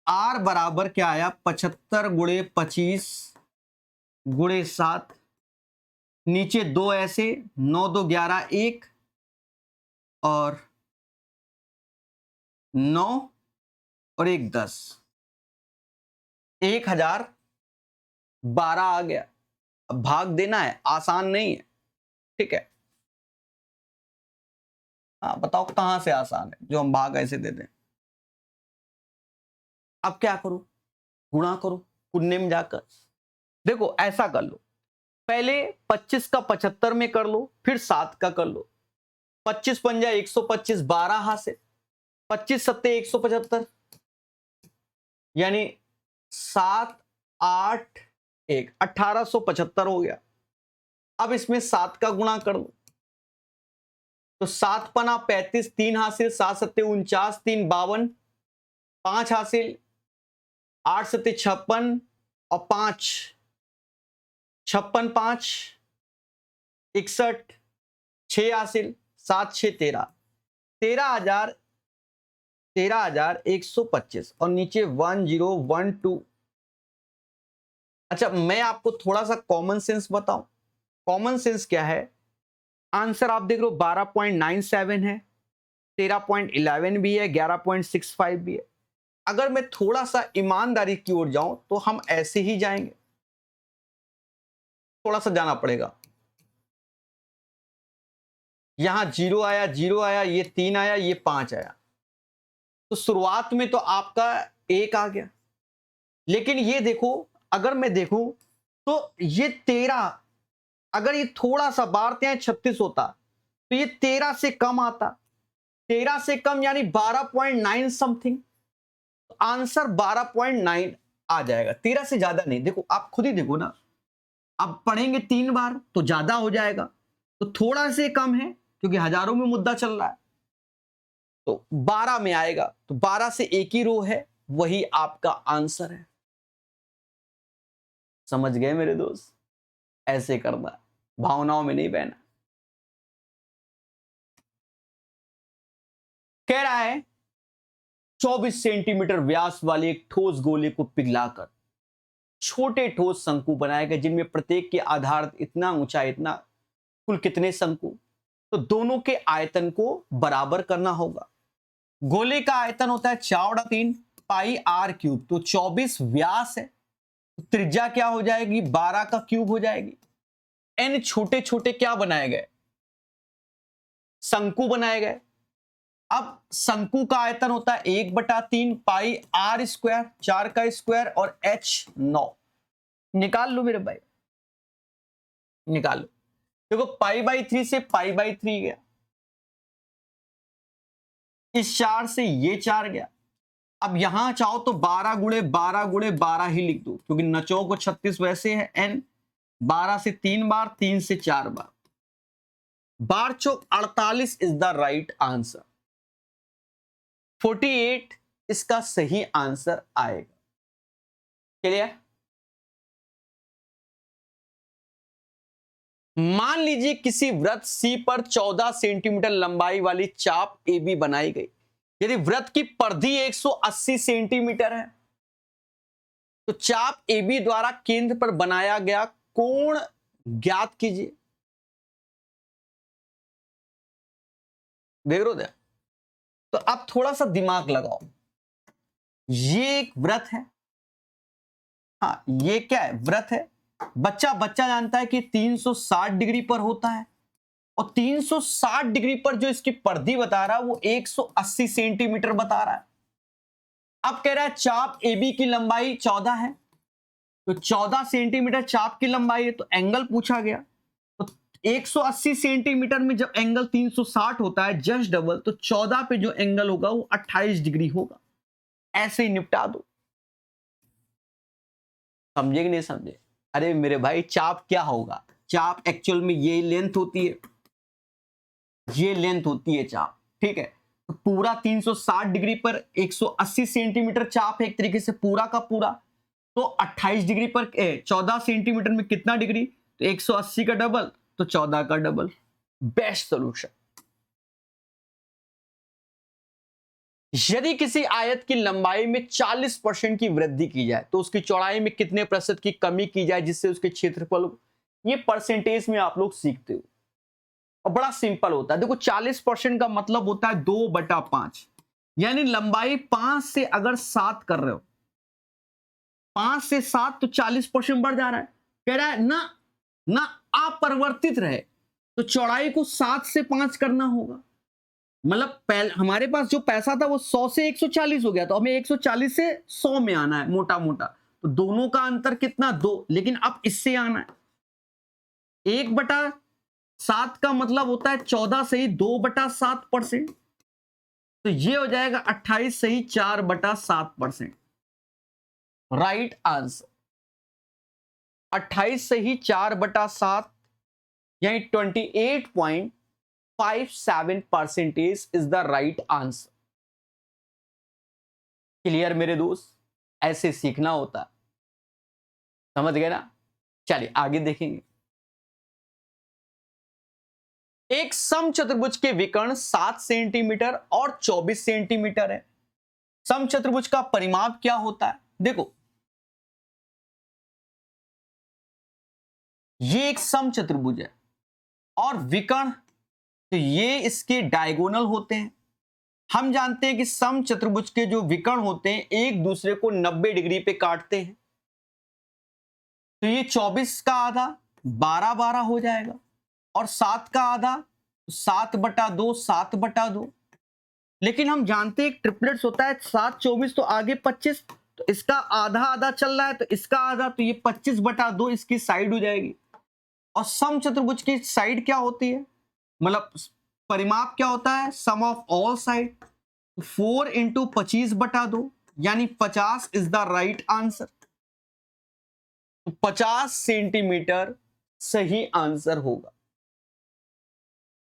आर बराबर क्या आया, 75 गुणे 25 गुणे 7, नीचे दो ऐसे, 9 2 11 1, और 9 और 1 10, 1012 आ गया। अब भाग देना है, आसान नहीं है, ठीक है। हाँ बताओ कहां से आसान है जो हम भाग ऐसे दे दें। अब क्या करो, गुणा करो कुन्ने में जाकर। देखो ऐसा कर लो, पहले 25 का 75 में कर लो, फिर 7 का कर लो। 25 पंजा 125, 12 हासिल, 25 सत्ते 175, यानी 7 8 1 1875 हो गया। अब इसमें 7 का गुणा कर लो, तो 7 पना 35, 3 हासिल, 7 सत्ते 49, 3 52, 5 हासिल, 8 सत्ते 56 और 5 56 5 61, 6 हासिल, 7 6 13, 13,125 और नीचे 1012। अच्छा मैं आपको थोड़ा सा कॉमन सेंस बताऊं। कॉमन सेंस क्या है, आंसर आप देख लो 12.97 है, 13.11 भी है, 11.65 भी है। अगर मैं थोड़ा सा ईमानदारी की ओर जाऊं तो हम ऐसे ही जाएंगे, थोड़ा सा जाना पड़ेगा। यहां 0 आया, 0 आया, ये 3 आया, ये 5 आया, तो शुरुआत में तो आपका 1 आ गया। लेकिन ये देखो, अगर मैं देखूं तो ये 13, अगर ये थोड़ा सा बारते हैं 36 होता तो ये 13 से कम आता। 13 से कम यानी 12.9 समथिंग, आंसर 12.9 आ जाएगा, 13 से ज्यादा नहीं। देखो आप खुद ही देखो ना, अब पढ़ेंगे 3 बार तो ज्यादा हो जाएगा, तो थोड़ा से कम है क्योंकि हजारों में मुद्दा चल रहा है, तो 12 में आएगा। तो 12 से एक ही रो है, वही आपका आंसर है। समझ गए मेरे दोस्त, ऐसे करना, भावनाओं में नहीं बहना। कह रहा है 24 सेंटीमीटर व्यास वाले एक ठोस गोले को पिघलाकर छोटे ठोस शंकु बनाए गए, जिनमें प्रत्येक के आधार इतना ऊंचा, इतना, कुल कितने शंकु, तो दोनों के आयतन को बराबर करना होगा। गोले का आयतन होता है 4/3 पाई आर क्यूब, तो 24 व्यास है, तो त्रिज्या क्या हो जाएगी, 12 का क्यूब हो जाएगी। एन छोटे छोटे क्या बनाए गए, शंकु बनाए गए। अब शंकु का आयतन होता है 1/3 पाई आर स्क्वायर, 4 का स्क्वायर, और h 9। निकाल लो मेरे भाई, निकाल लो। देखो पाई/3 से पाई/3 गया, इस 4 से ये 4 गया। अब यहां चाहो तो 12 गुणे 12 गुणे 12 ही लिख दो, क्योंकि नचो को 36 वैसे है। n 12 से 3 बार, 3 से 4 बार, बार चौक 48 इज द राइट आंसर। 48 इसका सही आंसर आएगा। क्लियर? मान लीजिए किसी वृत्त सी पर 14 सेंटीमीटर लंबाई वाली चाप AB बनाई गई। यदि वृत्त की परिधि 180 सेंटीमीटर है, तो चाप AB द्वारा केंद्र पर बनाया गया कोण ज्ञात कीजिए। देख रहे हो? तो अब थोड़ा सा दिमाग लगाओ। ये एक वृत्त है, हाँ, ये क्या है, वृत्त है। बच्चा जानता है कि 360 डिग्री पर होता है, और 360 डिग्री पर जो इसकी परिधि बता रहा है वो 180 सेंटीमीटर बता रहा है। अब कह रहा है चाप AB की लंबाई 14 है, तो 14 सेंटीमीटर चाप की लंबाई है, तो एंगल पूछा गया। तो 180 सेंटीमीटर में जब एंगल 360 होता है जस्ट डबल, तो 14 पे जो एंगल होगा वो 28 डिग्री होगा। ऐसे ही निपटा दो। समझे कि नहीं समझे? अरे मेरे भाई, चाप क्या होगा? चाप एक्चुअल में ये लेंथ होती है, ये लेंथ होती है चाप, ठीक है। तो पूरा 360 डिग्री पर 180 सेंटीमीटर चाप है एक तरीके से पूरा का पूरा। तो 28 डिग्री पर 14 सेंटीमीटर में कितना डिग्री? तो 180 का डबल, तो 14 का डबल। Best solution. यदि किसी आयत की लंबाई में 40% की वृद्धि की जाए तो उसकी चौड़ाई में कितने प्रतिशत की कमी की जाए जिससे उसके क्षेत्रफल, ये परसेंटेज में आप लोग सीखते हो और बड़ा सिंपल होता है। देखो 40% का मतलब होता है 2/5, यानी लंबाई 5 से अगर 7 कर रहे हो, 5 से 7 तो 40% बढ़ जा रहा है। कह रहा है ना अपरिवर्तित रहे, तो चौड़ाई को 7 से 5 करना होगा। मतलब हमारे पास जो पैसा था वो 100 से 140 हो गया, तो हमें 140 से 100 में आना है मोटा मोटा। तो दोनों का अंतर कितना? 2। लेकिन अब इससे आना है 1/7 का मतलब होता है 14 से ही 2/7%, तो ये हो जाएगा 28 से ही 4/7%। राइट आंसर 28 से ही 4/7 यानी 28.57% is the right answer. Clear मेरे दोस्त? ऐसे सीखना होता है, समझ गए ना? चलिए आगे देखेंगे। एक समचतुर्भुज के विकर्ण 7 सेंटीमीटर और 24 सेंटीमीटर है। समचतुर्भुज का परिमाप क्या होता है? देखो, ये एक समचतुर्भुज है और विकर्ण, तो ये इसके डायगोनल होते हैं। हम जानते हैं कि समचतुर्भुज के जो विकर्ण होते हैं एक दूसरे को 90 डिग्री पे काटते हैं। तो ये 24 का आधा 12/12 हो जाएगा, और 7 का आधा 7/2 7/2। लेकिन हम हैं एक ट्रिपलेट्स होता है 7 24, तो आगे 25, तो इसका आधा आधा चल रहा है, तो इसका आधा, तो ये 25/2 इसकी साइड हो जाएगी। और समचतुर्भुज की साइड क्या होती है, मतलब परिमाप क्या होता है? सम ऑफ ऑल साइड। 4 × 25/2 यानी 50 is the right answer. 50 centimetre सही आंसर होगा।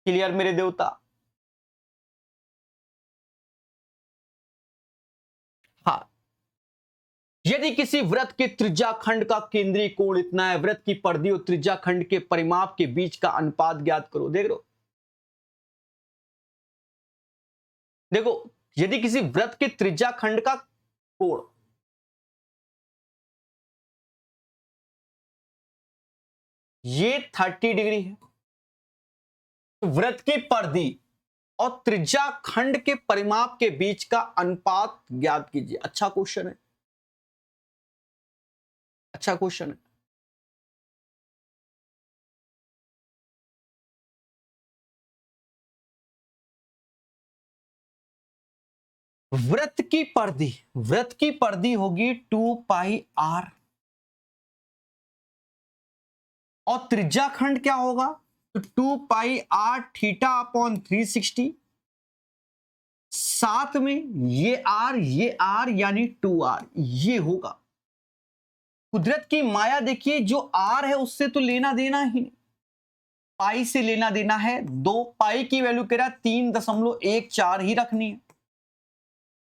क्लियर मेरे देवता? हाँ, यदि किसी वृत्त के त्रिज्या खंड का केंद्रीय कोण इतना है, वृत्त की परिधि और त्रिज्या खंड के परिमाप के बीच का अनुपात ज्ञात करो। देखो, यदि किसी वृत्त के त्रिज्या खंड का कोण, ये 30 डिग्री है, तो वृत्त की परिधि और त्रिज्या खंड के परिमाप के बीच का अनुपात ज्ञात कीजिए। अच्छा क्वेश्चन है, अच्छा क्वेश्चन है। वृत्त की परिधि होगी 2πr, और त्रिज्या खंड क्या होगा? तो 2πr θ/360। साथ में ये r यानी 2r, ये होगा। कुदरत की माया देखिए, जो r है उससे तो लेना देना ही नहीं, पाई से लेना देना है। 2 पाई की वैल्यू कह रहा 3.14 ही रखनी है,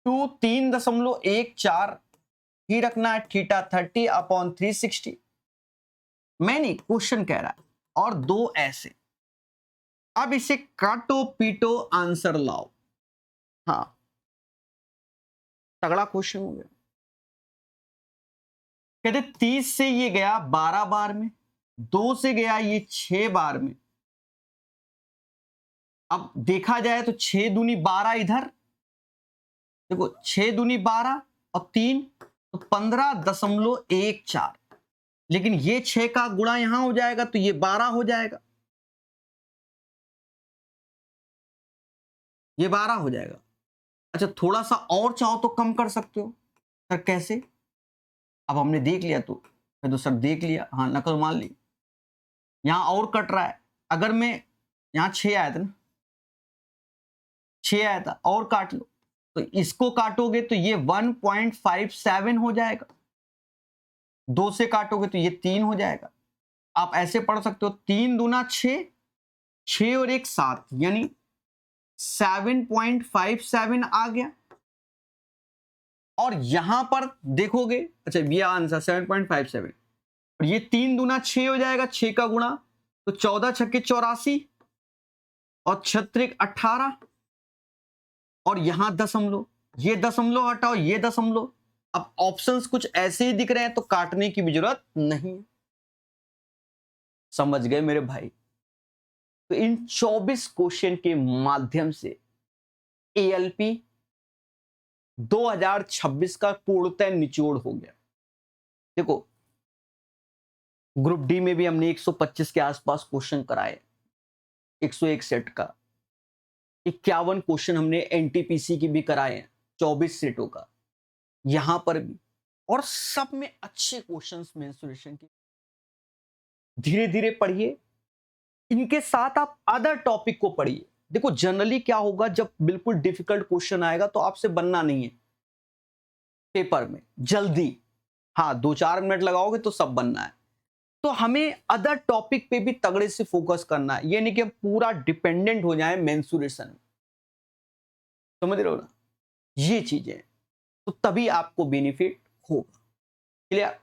3.14 ही रखना है। थीटा 30/360, मैंने क्वेश्चन कह रहा है, और 2 ऐसे। अब इसे काटो पीटो आंसर लाओ। हाँ, तगड़ा क्वेश्चन हो गया। कहते 30 से ये गया 12 बार में, 2 से गया ये 6 बार में। अब देखा जाए तो 6 दूनी 12 इधर, देखो 6 दूनी 12 और 3, तो 15.14, लेकिन ये 6 का गुणा यहां हो जाएगा तो ये 12 हो जाएगा, ये 12 हो जाएगा। अच्छा, थोड़ा सा और चाहो तो कम कर सकते हो। सर कैसे? अब हमने देख लिया तो सर देख लिया, हाँ नकल मान ली। यहां और कट रहा है, अगर मैं यहां 6 आया था ना, 6 आया था और काट लो, तो इसको काटोगे तो ये 1.57 हो जाएगा, 2 से काटोगे तो ये 3 हो जाएगा। आप ऐसे पढ़ सकते हो 3 दूना 6, 6 और 1 7, यानी 7.57 आ गया। और यहां पर देखोगे, अच्छा ये आंसर 7.57, और ये 3 दूना 6 हो जाएगा, 6 का गुणा तो 14 छक्के 84 और 6 18, और यहां दशमलव, ये दशमलव हटाओ, ये दशमलव। अब ऑप्शंस कुछ ऐसे ही दिख रहे हैं तो काटने की भी जरूरत नहीं है। समझ गए मेरे भाई? तो इन 24 क्वेश्चन के माध्यम से एएलपी 2026 का पूर्णतः निचोड़ हो गया। देखो, ग्रुप डी में भी हमने 125 के आसपास क्वेश्चन कराए, 101 सेट का, 51 क्वेश्चन हमने एनटीपीसी की भी कराए हैं, 24 सेटों का, यहां पर भी, और सब में अच्छे क्वेश्चंस मेंसुरेशन के। धीरे धीरे पढ़िए, इनके साथ आप अदर टॉपिक को पढ़िए। देखो जनरली क्या होगा, जब बिल्कुल डिफिकल्ट क्वेश्चन आएगा तो आपसे बनना नहीं है पेपर में जल्दी, हाँ 2-4 मिनट लगाओगे तो सब बनना है। तो हमें अदर टॉपिक पे भी तगड़े से फोकस करना है, ये नहीं कि हम पूरा डिपेंडेंट हो जाए मेंसुरेशन में। समझ रहे हो ना, ये चीजें, तो तभी आपको बेनिफिट होगा। क्लियर?